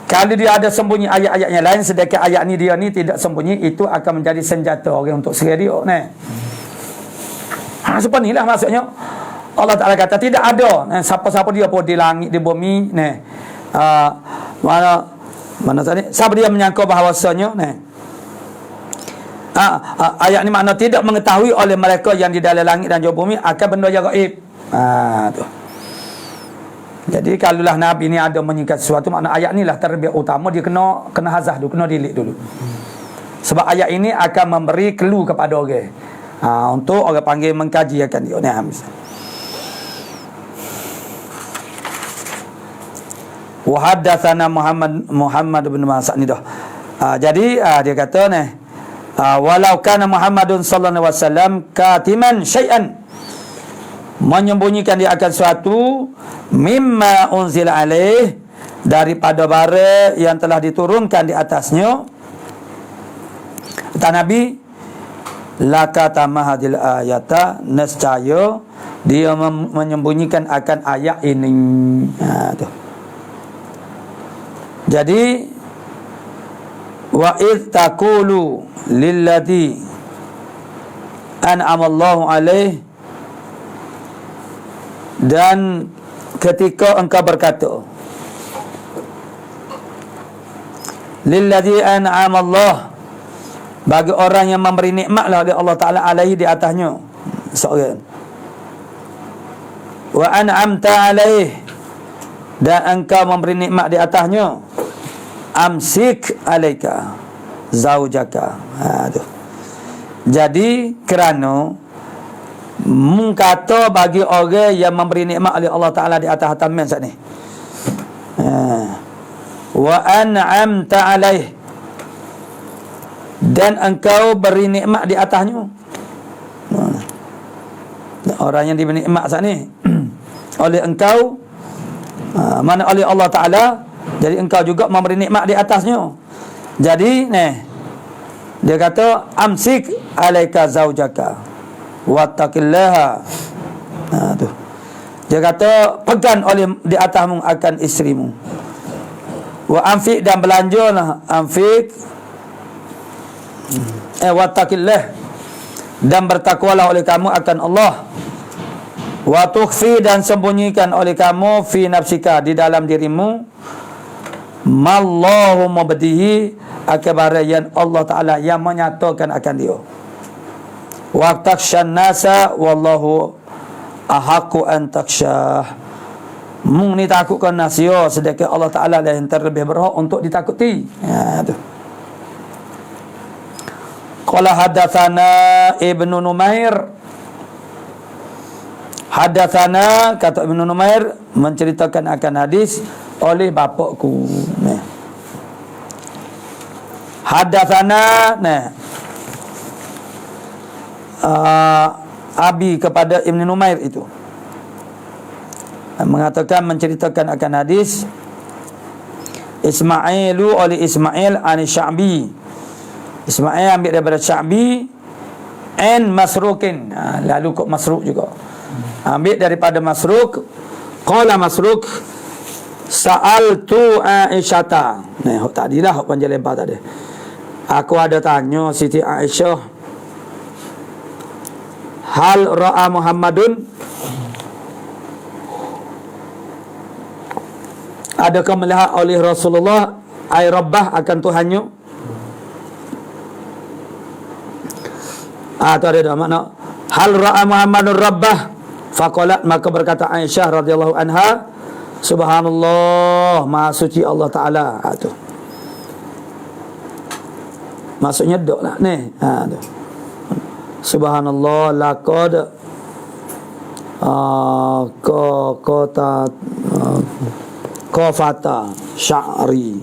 kalau dia ada sembunyi ayat-ayat yang lain, sedangkan ayat ni dia ni tidak sembunyi, itu akan menjadi senjata orang untuk serang dia seperti inilah maksudnya. Allah Ta'ala kata tidak ada siapa-siapa dia pun di langit, di bumi mana tadi, siapa dia menyangka bahawasanya ayat ni makna tidak mengetahui oleh mereka yang di dalam langit dan di bumi akan benda yang gaib. Tu. Jadi kalaulah Nabi ni ada menyikat sesuatu, makna ayat ni lah terlebih utama, dia kena hazah dulu, kena delete dulu. Sebab ayat ini akan memberi clue kepada orang. Untuk orang panggil mengkaji akan dia. Wa haddatsana Muhammad bin Mas'ud ni dah. Jadi dia kata walau kana Muhammadun sallallahu alaihi wasallam katiman syai'an, menyembunyikan dia akan suatu, mimma unzila alaih, daripada barang yang telah diturunkan di atasnya, kata Nabi, lakatama hadil ayata, nescaya dia menyembunyikan akan ayat ini. Tu. Jadi wa id taqulu lilladzi an'amallahu alaih, dan ketika engkau berkata, lilladzi an'amallahu, bagi orang yang memberi nikmatlah oleh Allah Ta'ala alaihi, di atasnya seorang, wa an'amta alaih, dan engkau memberi nikmat di atasnya, amsik alaika zaujaka. Tu. Jadi kerana mengkata bagi orang yang memberi nikmat oleh Allah Ta'ala di atas hataman saat ni, wa an'amta alaih, dan engkau beri nikmat di atasnya. Orang yang diberi nikmat saat ni oleh engkau, mana oleh Allah Ta'ala, jadi engkau juga memberi nikmat di atasnya. Jadi dia kata amsik alaika zaujaka wattaqillaha. Tu. Dia kata pegang oleh di atasmu akan isterimu. Wa anfiq, dan belanjalah, anfiq wattaqillah, dan bertakwalah oleh kamu akan Allah. Wa tukhfi, dan sembunyikan oleh kamu, fi nafsika, di dalam dirimu, mallahu mubdihi, akbar yang Allah Ta'ala yang menyatakan akan dia. Wa takshan nasa wallahu ahaqqu an taksyah, mung ni takutkan nasio, sedangkan Allah Ta'ala lah yang terlebih berhak untuk ditakuti. Tu. Qala hadatsana Ibnu Numair, hadatsana, kata Ibnu Numair, menceritakan akan hadis oleh bapakku. Hadatsana abi kepada Ibnu Numair itu mengatakan, menceritakan akan hadis Ismailu oleh Ismail an Sya'bi, Ismail ambil daripada Sya'bi, and Masrukin, lalu kok Masruk juga ambil daripada Masruk. Qala Masruk, sa'altu Aisyata. Hok tadilah, hok panjang lebar tadi. Aku ada tanya Siti Aisyah, hal ra'a Muhammadun, adakah melihat oleh Rasulullah ay rabbah, akan Tuhannya? Atau ada makna hal ra'a Muhammadun rabbah, Faqalat, maka berkata Aisyah radhiyallahu anha, subhanallah, maha suci Allah Ta'ala. Tu maksudnya dok lah ni. Tu subhanallah, laqad qafata sya'ri.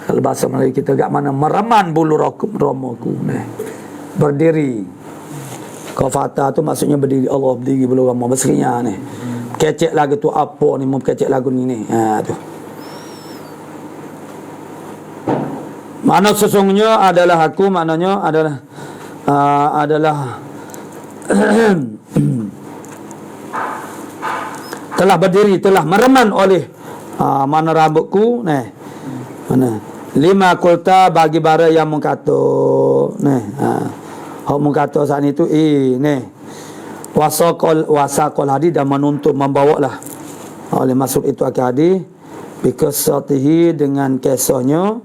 Kalau bahasa Melayu kita agak mana, mereman bulu romoku ni. Berdiri. Qafata tu maksudnya berdiri. Allah berdiri bulu romo besarnya ni. Kecek lagu tu apa ni, mau kecek lagu ni. Tu mana sesungguhnya adalah aku, maknanya adalah telah berdiri, telah mereman oleh mana rambutku ni, mana lima kulta bagi bara yang mengkata ni, hak mengkata saat itu ni wasaqal hadis, dan menuntut membawalah oleh Mas'ud itu akan hadis bikasatihi, dengan kisahnya,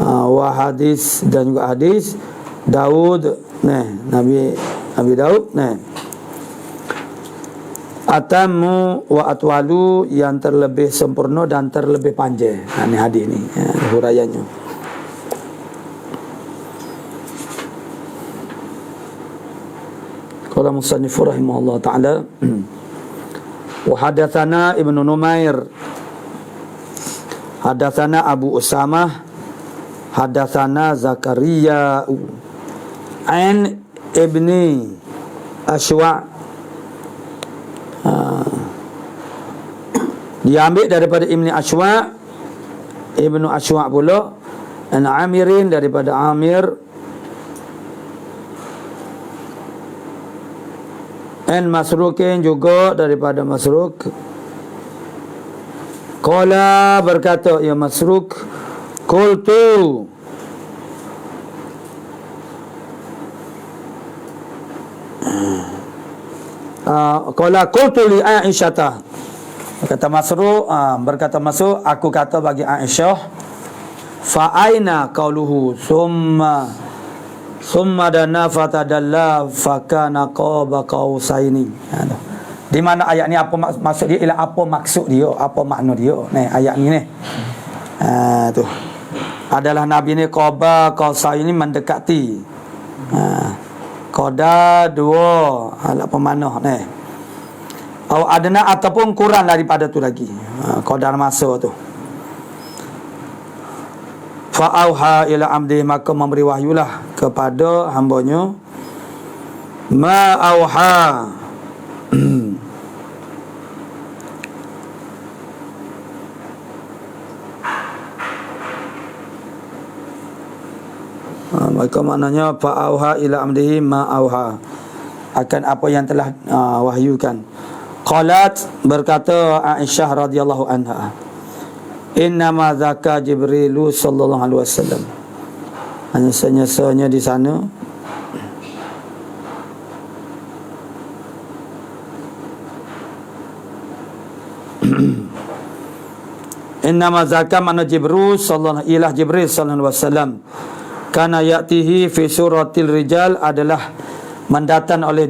wa hadis, dan juga hadis Daud Nabi Daud atamu wa atwalu, yang terlebih sempurna dan terlebih panjang. Ini hadis ni huraiannya. Qala musannif rahimahullah taala wa hadatsana Ibnu Numair hadatsana Abu Usamah hadatsana Zakaria an ibni Ashwa, diambil daripada Ibni Ashwa, Ibnu Ashwa pula, an Amirin, daripada Amir, an Masrukin, juga daripada Masruk. Qala, berkata ya Masruk, qultu, qala qultu li Aisyah, berkata Masruk, aku kata bagi Aisyah, fa aina qauluhu summa dana fatadalla fakana qaba qausaini. Di mana ayat ni, apa maksud dia, ialah apa maksud dia, apa makna dia ni ayat ni ni. Tu adalah Nabi ni qaba qausaini, mendekati. Qada dua, apa makna ni? Atau adna, ataupun kurang daripada tu lagi, qadar masa tu. Fa'auha ila amdi, maka memberi wahyulah kepada hambanya, ma auha, maka maknanya fa'auha ila amdihi ma auha, akan apa yang telah wahyukan. Qalat, berkata Aisyah radhiyallahu anha, innama zaka Jibrilu sallallahu alaihi wasallam, hanya senyesanya di sana innama zaka mana Jibril sallallahu ilah Jibril sallallahu alaihi wasallam, kana ya'tihi fi suratil rijal, adalah datang oleh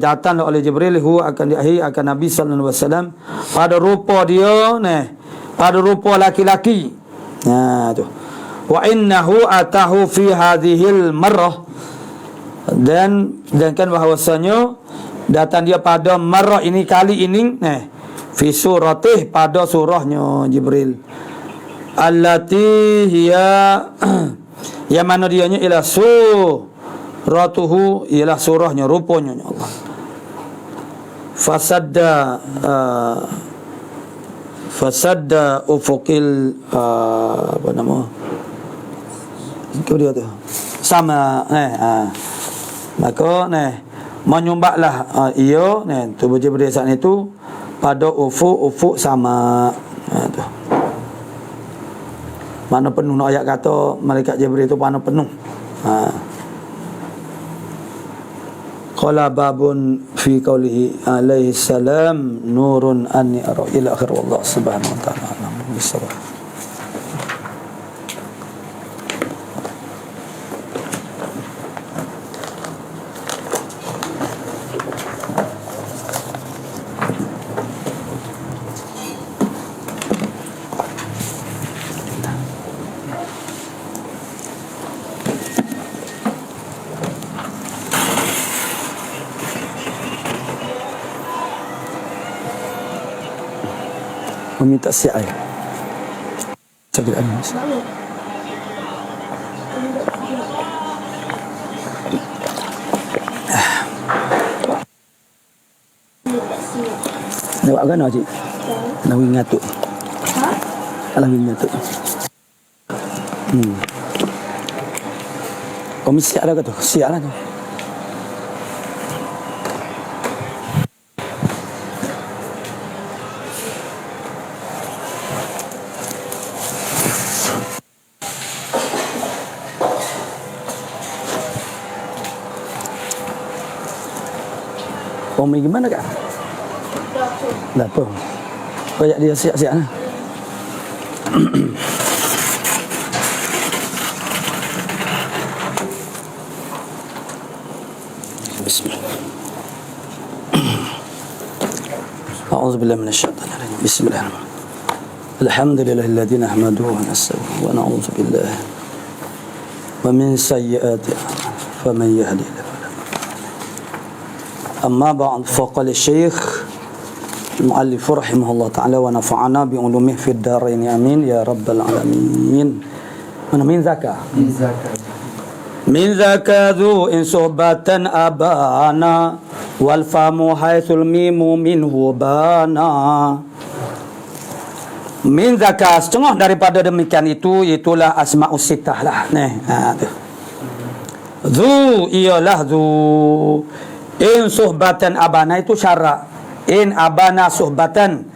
Jibril akan Nabi sallallahu alaihi wasallam pada rupa dia pada rupa laki-laki. Tu wa innahu atahu fi hadhil marrah, dan kan bahawasanya datang dia pada marrah ini, kali ini fi suratih, pada surahnya Jibril, allati hiya yang mana dianya ialah suratuhu, ialah surahnya, rupanya Allah. Fasadda ufuqil apa nama itu dia tu sama maka menyumbaklah ia tubuh Jibril saat itu pada ufuk sama tu. Mana penuh nak ayat kata malaikat Jibril itu mana penuh. Qala babun fi qawlihi alaihi salam nurun anni ara ila akhir, wallahu subhanahu wa ta'ala alam bisawab. meminta si air. Sakit anis. Nak buat kan cik? Nak ngatuk. Ha? Alah ngatuk. Kami siap dah ke tu? Siap lah tu. Umi gimana kak? Dapur. Banyak dia siap-siap lah. Bismillah. A'udzubillahi minasyaitonir rajim. Bismillahirrahmanirrahim. Alhamdulillahilladzi nahmaduhu wa nasta'inuhu wa na'udzu billahi wa min sayyiati a'malina faman yahdihillahu أما بعد فقال الشيخ المؤلف رحمه الله تعالى ونفعنا بعلومه في الدارين آمين يا رب العالمين. من زكاة من زكاة ذو إن صحبة أبانا والفم حيث الميم منه بانا. Min zakat, setengah daripada demikian itu itulah asma'us sittah lah. Zu ialah zu. In suhbatan abana itu syarat. In abana suhbatan.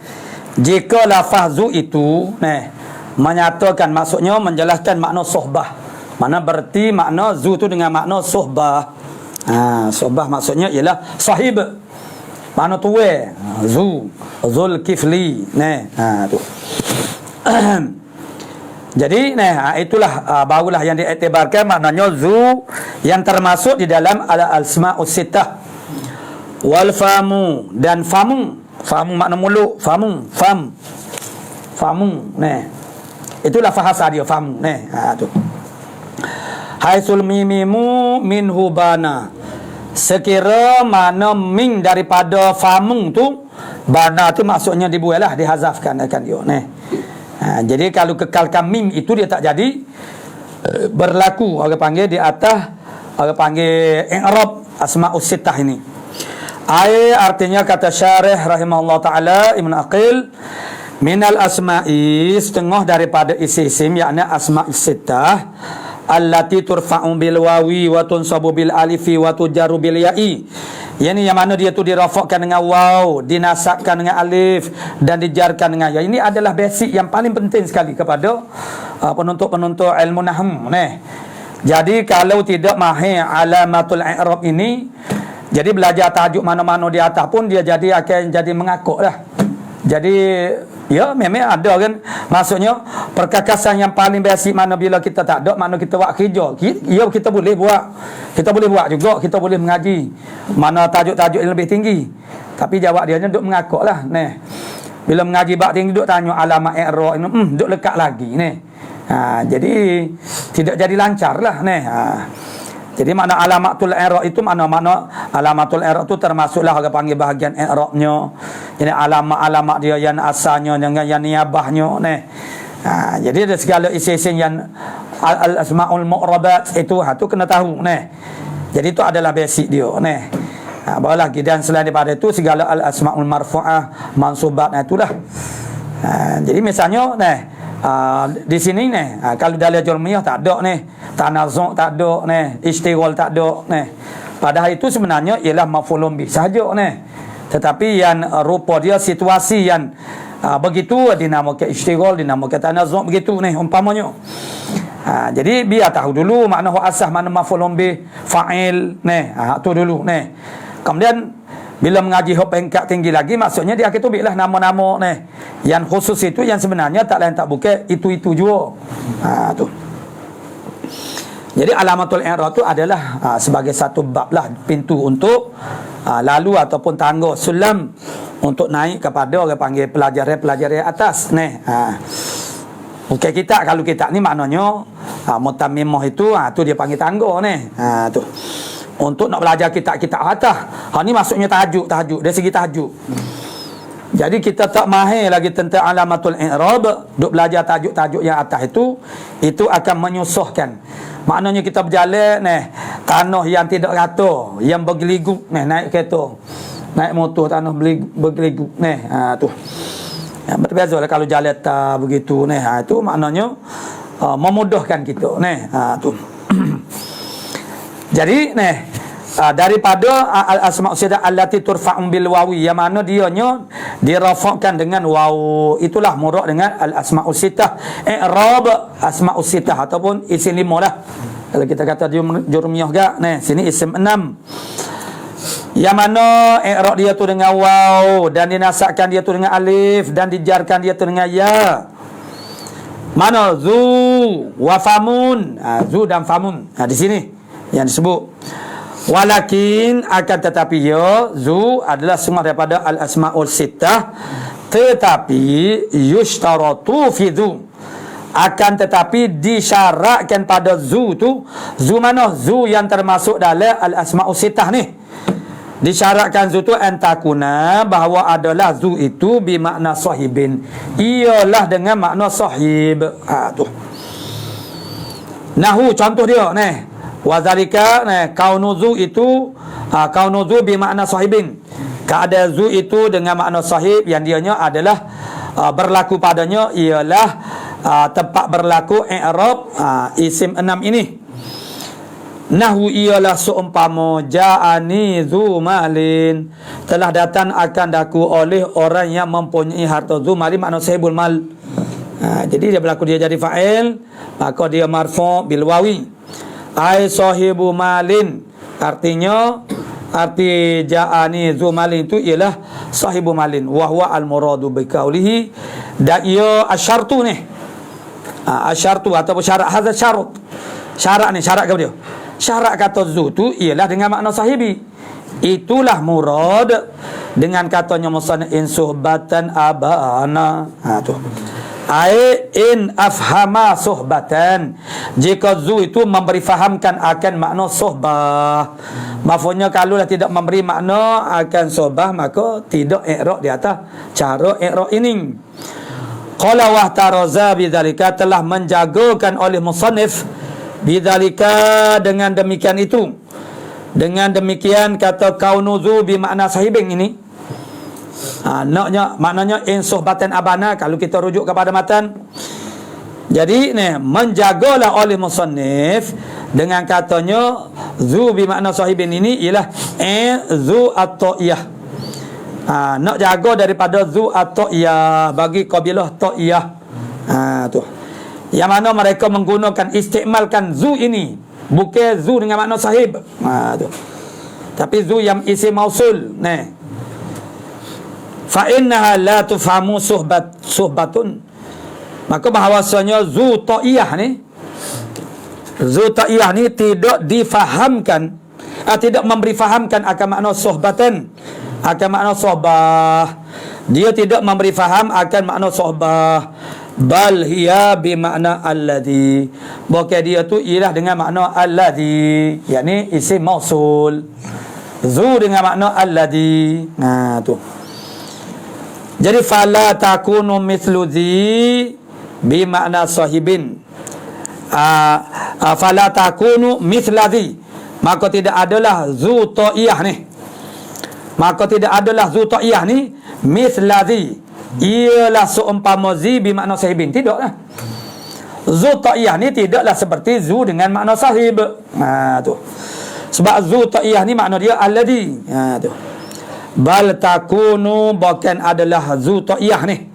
Jika lafaz zu itu menyatakan, maksudnya menjelaskan makna suhbah. Mana berarti makna zu tu dengan makna suhbah. Suhbah maksudnya ialah sahib. Makna tuwe. Zu. Zul kifli. Tu. Jadi itulah barulah yang diiktibarkan maknanya zu yang termasuk di dalam al-asma'us sittah. Wal famu dan famu makna mulut, famu itulah bahasa dia famu tu. Haisul mimimu minhu bana, sekira mana min daripada famu tu, bana tu maksudnya dibuatlah, dihazafkan akan dia jadi kalau kekalkan mim itu dia tak jadi berlaku, orang panggil di atas, orang panggil i'rab asma'us sittah ini. Artinya kata syarih rahimahullah ta'ala Ibn Aqil, minal asma'i, setengah daripada isim yakni asma'us sittah allati turfa'u bil wawi wa tunsabu bil alifi wa tujaru bil ya'i. Yang mana dia tu dirafakkan dengan waw, dinasabkan dengan alif dan dijarkan dengan ya. Ini adalah basic yang paling penting sekali kepada penuntut-penuntut ilmu nahwu. Jadi kalau tidak mahir alamatul i'rab ini, jadi belajar tajuk mana-mana di atas pun dia jadi akan jadi mengakuk lah. Jadi ya memang ada kan, maksudnya perkakasan yang paling basic mana bila kita tak ada, mana kita buat kerja, ya kita boleh buat, kita boleh buat juga, kita boleh mengaji mana tajuk-tajuk yang lebih tinggi, tapi jawab dia duk mengakuk lah bila mengaji bab tinggi duk tanya alamat i'rab ini duk lekat lagi jadi tidak jadi lancar lah Jadi makna alamatul i'rab itu makna alamatul i'rab itu termasuklah orang panggil bahagian i'rabnya. Jadi alamat-alamat dia yang asalnya dengan yang niabahnya jadi ada segala isim-isim yang al-asmaul mu'rabat itu tu kena tahu Jadi itu adalah basic dia baru lagi, dan selain daripada itu segala al-asmaul marfu'ah mansubat itulah. Jadi misalnya di sini kalau dalam jurmiyah tak ada tanazuk tak ada istighol tak ada padahal itu sebenarnya ialah maf'ulun bih sahaja tetapi yang rupa dia situasi yang begitu dinamakan istighol, dinamakan tanazuk begitu umpamanya. Jadi biar tahu dulu makna asah, mana maf'ulun bih, fa'il tu dulu kemudian bila mengaji hok peringkat tinggi lagi, maksudnya dia akan tubiklah nama-nama yang khusus itu yang sebenarnya tak lain tak bukan itu juga. Tu. Jadi alamatul i'rab itu adalah sebagai satu bab lah, pintu untuk lalu ataupun tangga sulam untuk naik kepada orang panggil pelajaran atas bukan kita. Kalau kita ni maknanya mutammimah itu tu dia panggil tangga tu. Untuk nak belajar kitab-kitab atas. Ni maksudnya tajuk dari segi tajuk. Jadi kita tak mahir lagi tentang alamatul i'rab, duk belajar tajuk-tajuk yang atas itu akan menyusahkan. Maknanya kita berjalan tanah yang tidak rata, yang bergeliguk naik kereta, naik motor tanah bergeliguk tu. Ya, berbeza lah kalau jalan tak begitu itu maknanya memudahkan kita tu. Jadi daripada al-asma' sittah allati turfa'u bil wawi, yang mana dianya dirafa'kan dengan waw, itulah murad dengan al-asma' sittah, i'rab asma' sittah ataupun isim 5 lah. Kalau kita kata jurmiyah gak sini isim 6, yang mana i'rab dia tu dengan waw dan dinasakkan dia tu dengan alif dan dijarkan dia tu dengan ya. Mana zu wa famun, zu dan famun di sini yang disebut. Walakin akan tetapi ya zu adalah semua daripada al-asmaul sittah, tetapi yushtaratu fi zu, akan tetapi disyaratkan pada zu tu. Zu mana? Zu yang termasuk dalam al-asmaul sittah ni. Disyaratkan zu tu antakuna, bahawa adalah zu itu bermakna sahibin, ialah dengan makna sahib. Tu nahu contoh dia wazalika kaunuzu itu kaunuzu bermakna sahibin, keadaan zu itu dengan makna sahib yang dianya adalah berlaku padanya ialah tempat berlaku i'rab isim 6 ini. Nahu ialah seumpama ja'ani zu malin, telah datang akan daku oleh orang yang mempunyai harta. Zu malin makna sahibul mal. Jadi dia berlaku dia jadi fa'il, maka dia marfu' bil wawi. Ai sahibu malin, artinya arti ja'ani zu malin itu ialah sahibu malin, wa huwa al muradu bi qaulihi, dan ia asyartu asyartu atau syarat, hadza syarat. Syarat ke dia? Syarat kata zu tu ialah dengan makna sahibi. Itulah murad dengan katanya musannif in suhbatan abana. Tu ai in afhama suhbatan, jika zu itu memberi fahamkan akan makna suhbah. Maksudnya kalau tidak memberi makna akan suhbah, maka tidak i'rab di atas cara i'rab ini. Qala wa taraza bidzalika, telah menjagakan oleh musannif bidzalika, dengan demikian itu, dengan demikian kata kaunuzu bi makna sahibin ini. Maknanya in suhbatan abana kalau kita rujuk kepada matan. Jadi menjagalah oleh musannif dengan katanya zu bi makna sahibin ini ialah zu at-ta'iyah. Nak jaga daripada zu at-ta'iyah bagi kabilah ta'iyah. Tu yang mana mereka menggunakan istimalkan zu ini, bukan zu dengan makna sahib. Tu tapi zu yang isim mausul. Fa innaha la tufhamu suhbatun, maka bahawasanya zu ta'iyah ni tidak difahamkan, tidak memberi fahamkan akan makna suhbatan, akan makna suhbah. Dia tidak memberi faham akan makna suhbah, bal hiya bi makna alladhi, bukan dia tu ialah dengan makna alladhi, yakni isim mausul. Zu dengan makna alladhi. Tu jadi fala takunu mithlu dhi bi makna sahibin. Fala takunu mithla dhi, maka tidak adalah zu ta'iyah ni, maka tidak adalah zu ta'iyah ni mithla dhi, ialah seumpama zi bi makna sahibin. Tidaklah. Zu ta'iyah ni tidaklah seperti zu dengan makna sahib. Tu sebab zu ta'iyah ni makna dia alladhi. Tu bal takunu, bukan adalah zu ta'iyah ni.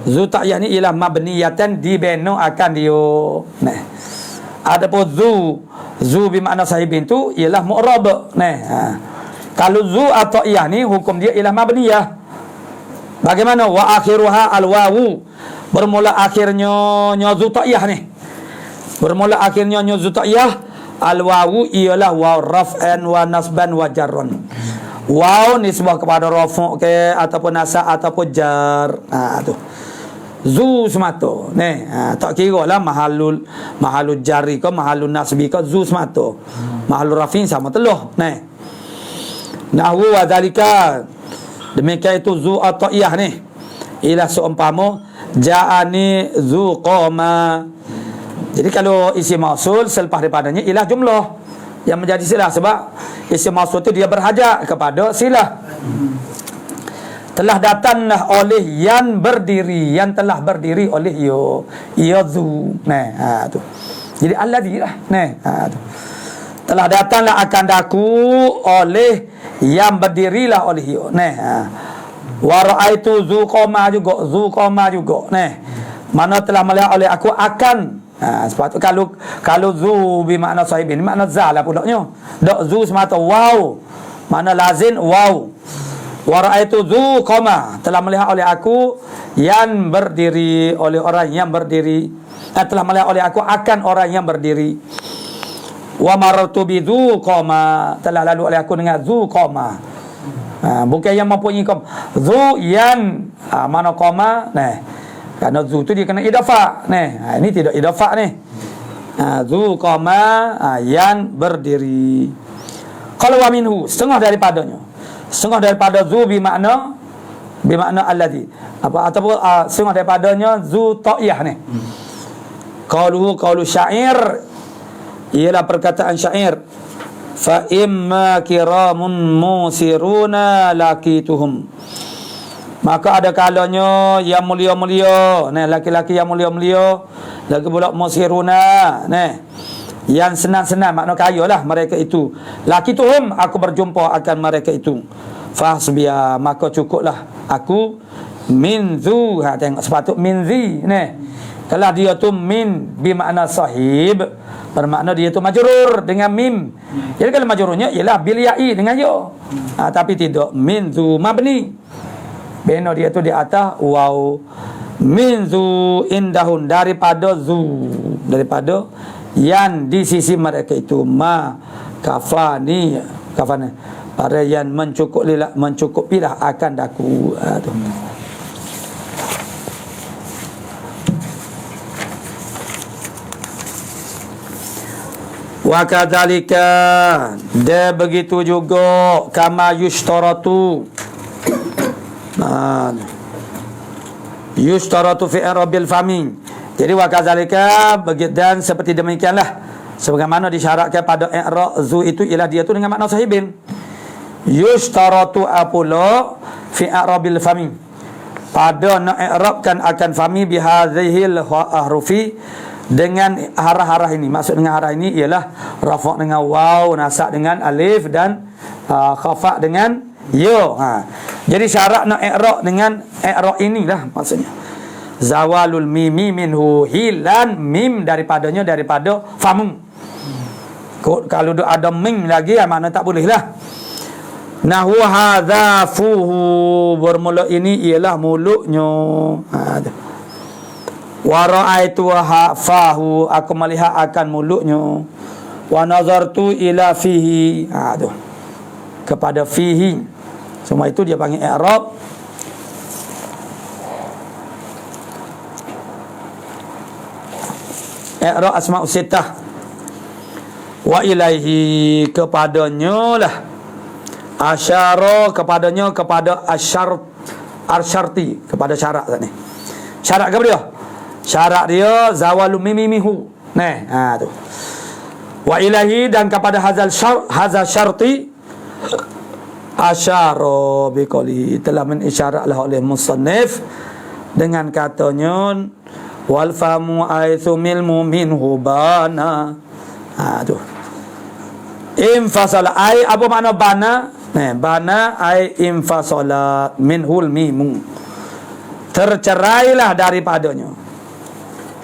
Zu ta'iyah ni ialah mabniyatan, dibina akan dia. Adapun zu bi makna sahibin tu ialah mu'rab. Kalau zu atau ta'iyah ni hukum dia ialah mabniyah. Bagaimana? Wa akhiruha al-wawu, bermula akhirnya zu ta'iyah ni, bermula akhirnya zu ta'iyah al-wawu ialah waw raf'an wa nasban wa jarran. Waw nisbah kepada rafu' ke ataupun nasab ataupun jar. Tu zu semata tak kira lah mahalul jari ke mahalul nasbi ke, zu semata. Mahalul rafin sama telah nahwu wa dzalika, Demikian itu zu ataiyah ni. Ialah seumpama ja'ani zu qama. Jadi kalau isim mausul selepas daripadanya ialah jumlah yang menjadi silah, sebab isim mausul itu dia berhajat kepada silah. Telah datanglah oleh yang berdiri, yang telah berdiri oleh ya zu. Nah, tu. Jadi alladhi lah. Nah, tu. Telah datanglah akan daku oleh yang berdirilah oleh ya. Nah, wa ra'aitu zu qama juga. Nah, mana telah melihat oleh aku akan. Sebab tu kalau zu bermakna sahibin, makna za lah pulaknya. Dak zu semata wow. Makna lazim wow. Wa ra'aitu zu qama, telah melihat oleh aku yang berdiri, oleh orang yang berdiri. Telah melihat oleh aku akan orang yang berdiri. Wa marartu bi zu qama, telah lalu oleh aku dengan zu qama. Bukan yang mempunyai qam. Zu yang mana qama. Nah, kerana zu tu dia kena idafah. Nah, ini tidak idafah ni. Zu qama, yang berdiri. Kalau wa minhu, setengah daripadanya. Setengah daripada zu bermakna alladhi. Ataupun setengah daripadanya zu ta'iyah ni. Qalu syair, ialah perkataan syair. Fa imma kiramun musiruna lakituhum. Maka ada kalanya yang mulia-mulia, nah, laki-laki yang mulia-mulia, lagi pula musiruna, nah, yang senang-senang, makna kaya lah mereka itu. Lakituhum, aku berjumpa akan mereka itu. Fahsbiya, maka cukuplah aku min zu. Tengok sepatut min zi, nah. Kalau dia tu min bermakna sahib, bermakna dia tu majrur dengan mim. Jadi kalau majrurnya ialah bil ya'i dengan ya. Tapi tidak min zu mabni. Beno dia tu di atas waw. Min zu indahun, daripada zu, daripada yang di sisi mereka itu. Ma kafani para yang mencukupilah akan daku. Tu. Wa kadzalika, dia begitu juga kama yushtaratu. Yushtaratu fi i'rabil fami. Jadi wa kadzalika, dan seperti demikianlah sebagaimana disyaratkan pada i'rab zu itu, ialah dia tu dengan makna sahibin. Yushtaratu apula fi i'rabil fami, pada nak i'rabkan akan fami bihadzihil ahrufi, dengan harah-harah ini. Maksud dengan harah ini ialah rafa' dengan waw, nasab dengan alif, dan khafa' dengan ya. Jadi syarat nak i'rab dengan i'rab inilah maksudnya. Zawalul mimi minhu, hilan mim daripadanya, daripada famu. Kalau ada mim lagi, makna tak boleh lah. Nahwu hadza fuhu, bermula ini ialah mulutnya. Wa ra'aitu fahu, aku melihat akan mulutnya. Wa nazartu ila fihi, tu, kepada fihi. Semua itu dia panggil i'rab. I'rab asma'us sittah. Wa ilaihi, kepadanya lah. Asyara, kepadanya, kepada asyarti, kepada syarat ni. Syarat ke dia? Syarat dia zawalu mimihu. Nah, tu. Wa ilahi, dan kepada hazal syarti asyara biqali, telah menisyaratlah oleh musannif dengan katanya wal famu aitsumil minhu bana. Tu. Infasala ai, apa makna bana? Bana ai infasala minhul mimu, tercerailah daripadanya,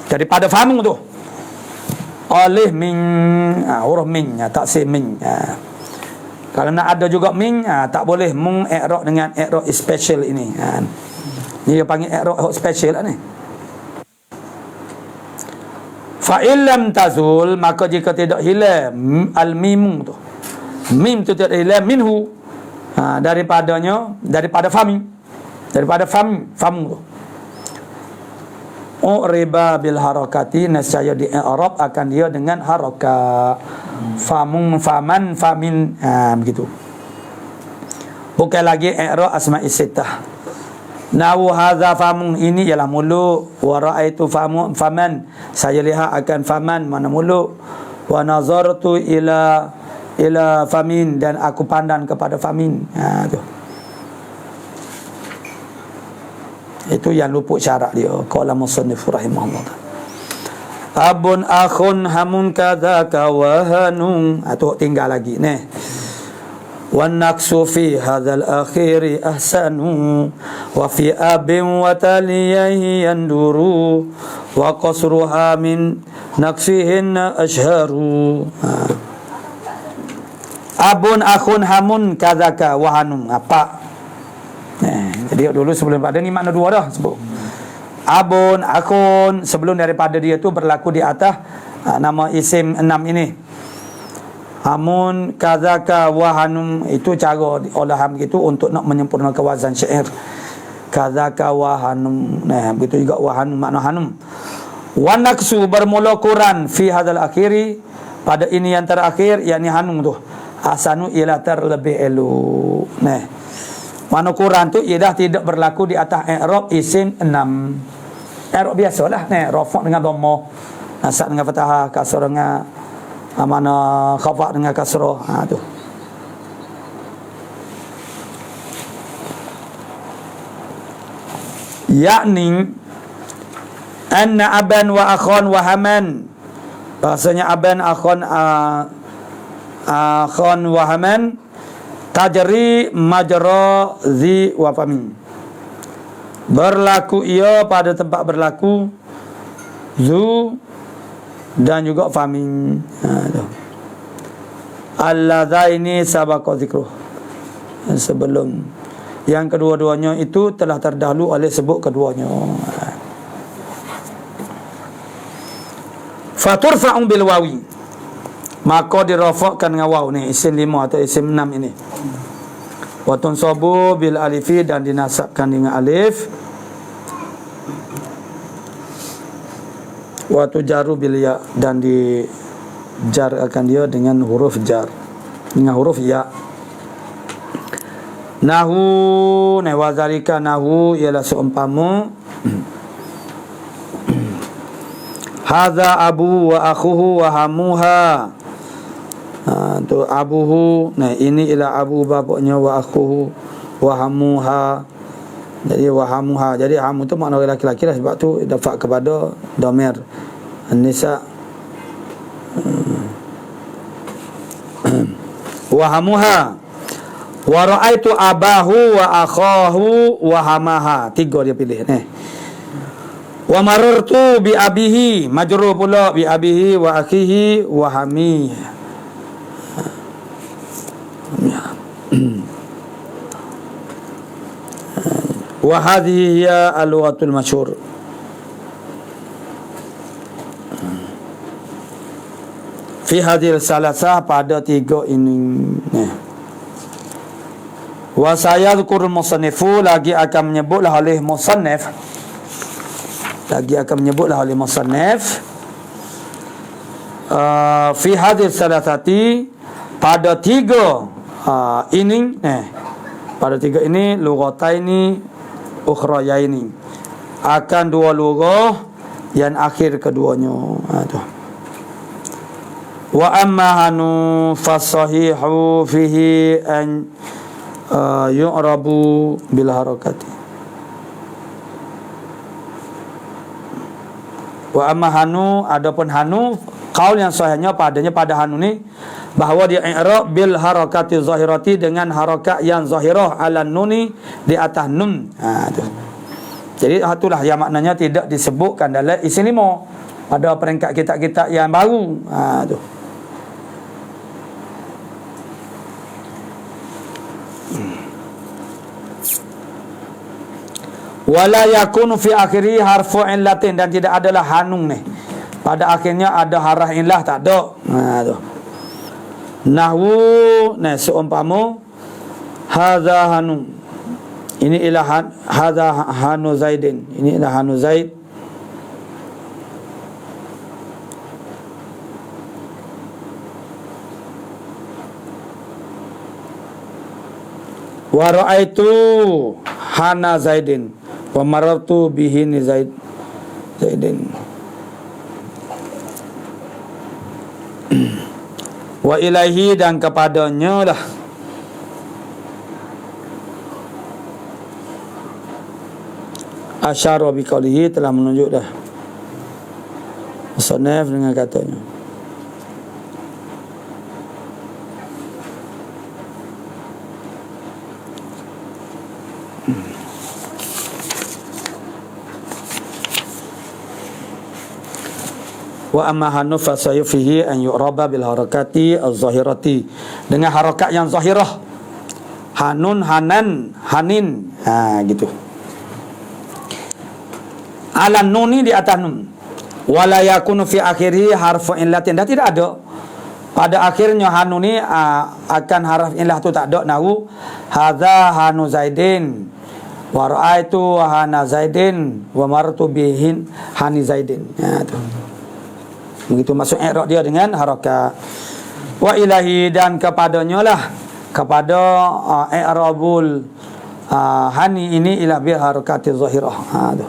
daripada famu tu, oleh min, huruf min, tak se min. Kalau nak ada juga min, tak boleh meng-i'rab dengan i'rab special ini. Dia panggil i'rab special lah ni. Fa illam tazul, maka jika tidak hilang al-mim tu, mim tu tidak hilang minhu, daripadanya, daripada famu tu. Riba bil harakati, nescaya di i'rab akan dia dengan harakat. Famun, faman, famin, begitu. Bukan lagi i'rab asma'i sittah. Nahu hadza famun, ini ialah mulut. Wa ra'aitu faman, saya lihat akan faman, mana mulut. Wa nazartu ila famin, dan aku pandang kepada famin. Tu. Itu yang luput syarat dia. Qala musannif rahimahullah. Abun akhun hamun kadzaka wa hanun. Tu tinggal lagi ni. Wan naqsu fi hadzal akhiri ahsanu wa fi abin wa taliyahi yanduru wa qasruha min naqsihin ashharu. Abun akhun hamun kadzaka wa hanun. Apa? Jadi dulu sebelum pada ni makna dua dah sebut. Abun, akhun, sebelum daripada dia tu berlaku di atas nama isim 6 ini. Hamun, kadzaka, wahanum, itu cara olahan begitu untuk nak menyempurnakan wazan syair. Kadzaka, wahanum. Nah, begitu juga wahanum, makna hanum. Wan naqsu, bermula kurang fi hadzal akhiri, pada ini yang terakhir, yakni hanum tu. Asanu ialah terlebih elok. Nah, mana kurang tu ialah tidak berlaku di atas i'rab isim 6. I'rab biasalah, nah, rafa' dengan dhamma, nasab dengan fathah, kasrah dengan mana khafat dengan kasrah. Tu. Yakni anna aban wa akhan wa haman. Bahasanya aban, akhan, akhan wa haman tajri majra zi wa famin. Berlaku ia pada tempat berlaku zu dan juga famin. Alladzaini sabaqa dzikruh. Sebelum yang kedua-duanya itu telah terdahulu oleh sebut keduanya. Faturfa'u bil wawi, maka dirafakkan dengan waw ni, isim 5 atau isim 6 ini. Wa tunsabu bil alifi, dan dinasabkan dengan alif. Wa tujaru bil ya, dan dijar akan dia dengan huruf jar, dengan huruf ya. Nahu, wa zalika nahu ialah seumpama hadza abu wa akhuhu wa hamuha. Tu abuhu, nah ini ialah abu bapaknya, wa akhuhu wa hamuha. Jadi wa hamuha, jadi hamu tu makna lelaki-lelaki lah, sebab tu dapat kepada dhamir an-nisa. Wa hamuha wa ra'aitu abahu wa akhahu wa hamaha. 3 dia pilih ni. Wa marartu bi abihi, majrur pula bi abihi wa akhihi wa hamihi. Wa hadhihi hiya al-lughatul masyhur. Fi hadhil salasah, pada 3 ini. Wa sayadhkurul musannifu, lagi akan menyebutlah oleh musannif, fi hadhil salasati, pada 3 ini, pada 3 ini, lughataini ukhrayaini, akan 2 lughah yang akhir keduanya. Tu. Wa amma hanu fasahihu fihi an yu'rabu bil harakati. Wa amma hanu, adapun hanu, qaul yang sahihnya padanya pada hanu ni bahawa dia i'rab bil harakati zahirati, dengan harakat yang zahirah ala nuni, di atas nun. Tu. Jadi itulah yang maknanya tidak disebutkan dalam isim 5 pada peringkat kitab-kitab yang baru. Tu. Wala yakunu fi akhiri harfu illatin, dan tidak adalah hanung ni, pada akhirnya ada harah illah, tak ada. Tu. Nahwu, seumpama hadza hanu, ini ialah hadza hanu zaidin, ini ialah hanu zaid. Wa ra'aitu hana Zaidin wa marartu bihi Zaidin. Wa ilaihi, dan kepadanya lah asyara biqaulihi, telah menunjuk dah musannaf dengan katanya. Wa amma hanu fa sayfihi an yu'raba bil harakati az-zahirati, dengan harakat yang zahirah. Hanun, hanan, hanin, gitu. Ala nuni, di atas nun. Wala yakunu fi akhirih harfu illatin, dah tidak ada pada akhirnya hanu ni akan harf illah tu tak ada. Nahu hadza hanu Zaidin wa ra'aitu hana Zaidin wa martu bihin hani Zaidin. Tu. Begitu masuk i'rab dia dengan harakat. Wa ilahi, dan kepadanya lah, kepada i'rabul hani ini ila bil harakati zahirah. Tu.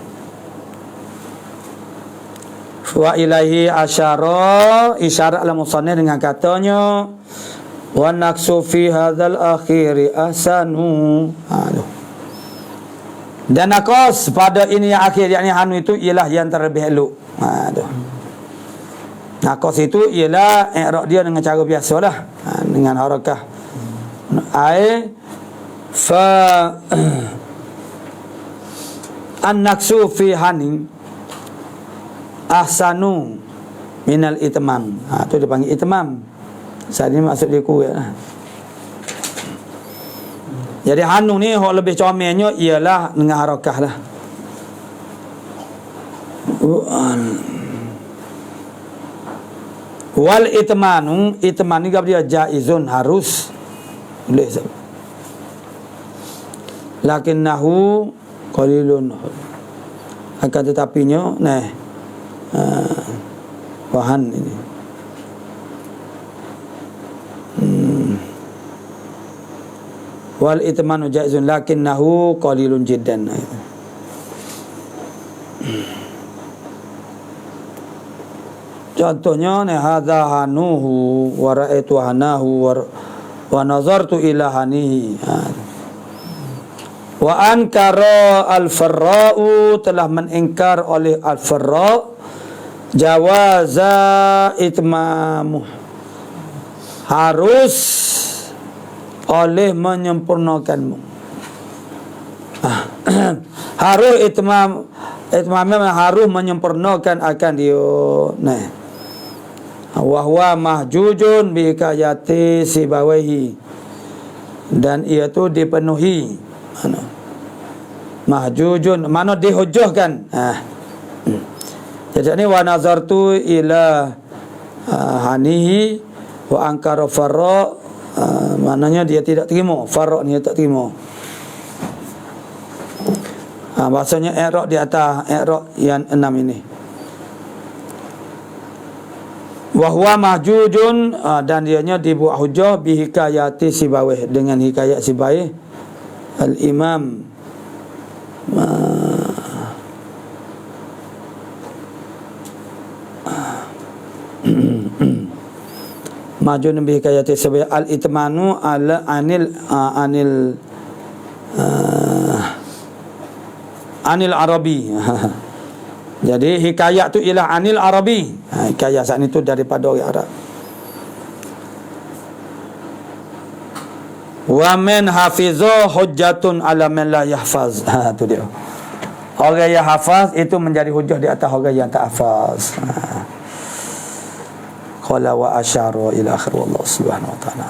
Wa ilaihi asyara, isyarat al musannif dengan katanya wa naqsu fi hadzal akhiri ahsanu. Dan naqas pada ini yang akhir, yakni hanu itu ialah yang terlebih elok. Tu. Naqas itu ialah i'rab dia dengan cara biasalah, dengan harakah. Ai fa an naqsu fi hanin ahsanu minal itmam. Tu dia panggil itmam. Saat ni maksud dia kuat lah. Jadi hanu ni hok lebih comelnya ialah dengan harakah lah. Wal itmanu, itman ni dia jaizun, harus boleh. Lakinnahu qalilun, akan tetapinya wahan ini wal itmanu jaizun lakinnahu qalilun jiddan. Contohnya hadza hanuhu wa ra'aitu hanahu wa nazartu ila hanihi. Wa ankara al-Farra'u, telah mengingkar oleh al-Farra' jawaza itmamu, harus oleh menyempurnakanmu. Harus itmamnya harus menyempurnakan akan dia. Wa huwa mahjujun bi hikayati Sibawaihi, dan ia tu dipenuhi. Mahjujun mana dihujahkan. Jadi ni wa nazartu ila hanihi wa ankara farra, maknanya dia tidak terima, farra ni dia tak terima. Bahasanya i'rab di atas i'rab yang 6 ini. Wa huwa mahjujun, dan dianya dibuat hujah bi hikayati Sibawih, dengan hikayat Sibawih al-Imam majun bi hikayati Sibawih al-itmanu ala anil Arabi. Jadi hikayat tu ialah anil Arabi. Hikayat saat itu daripada orang Arab. Wa man hafiza hujjatun ala man la yahfaz. Tu dia. Orang yang hafaz itu menjadi hujah di atas orang yang tak hafaz. Qala wa asyara ila akhir, wallahu subhanahu wa ta'ala.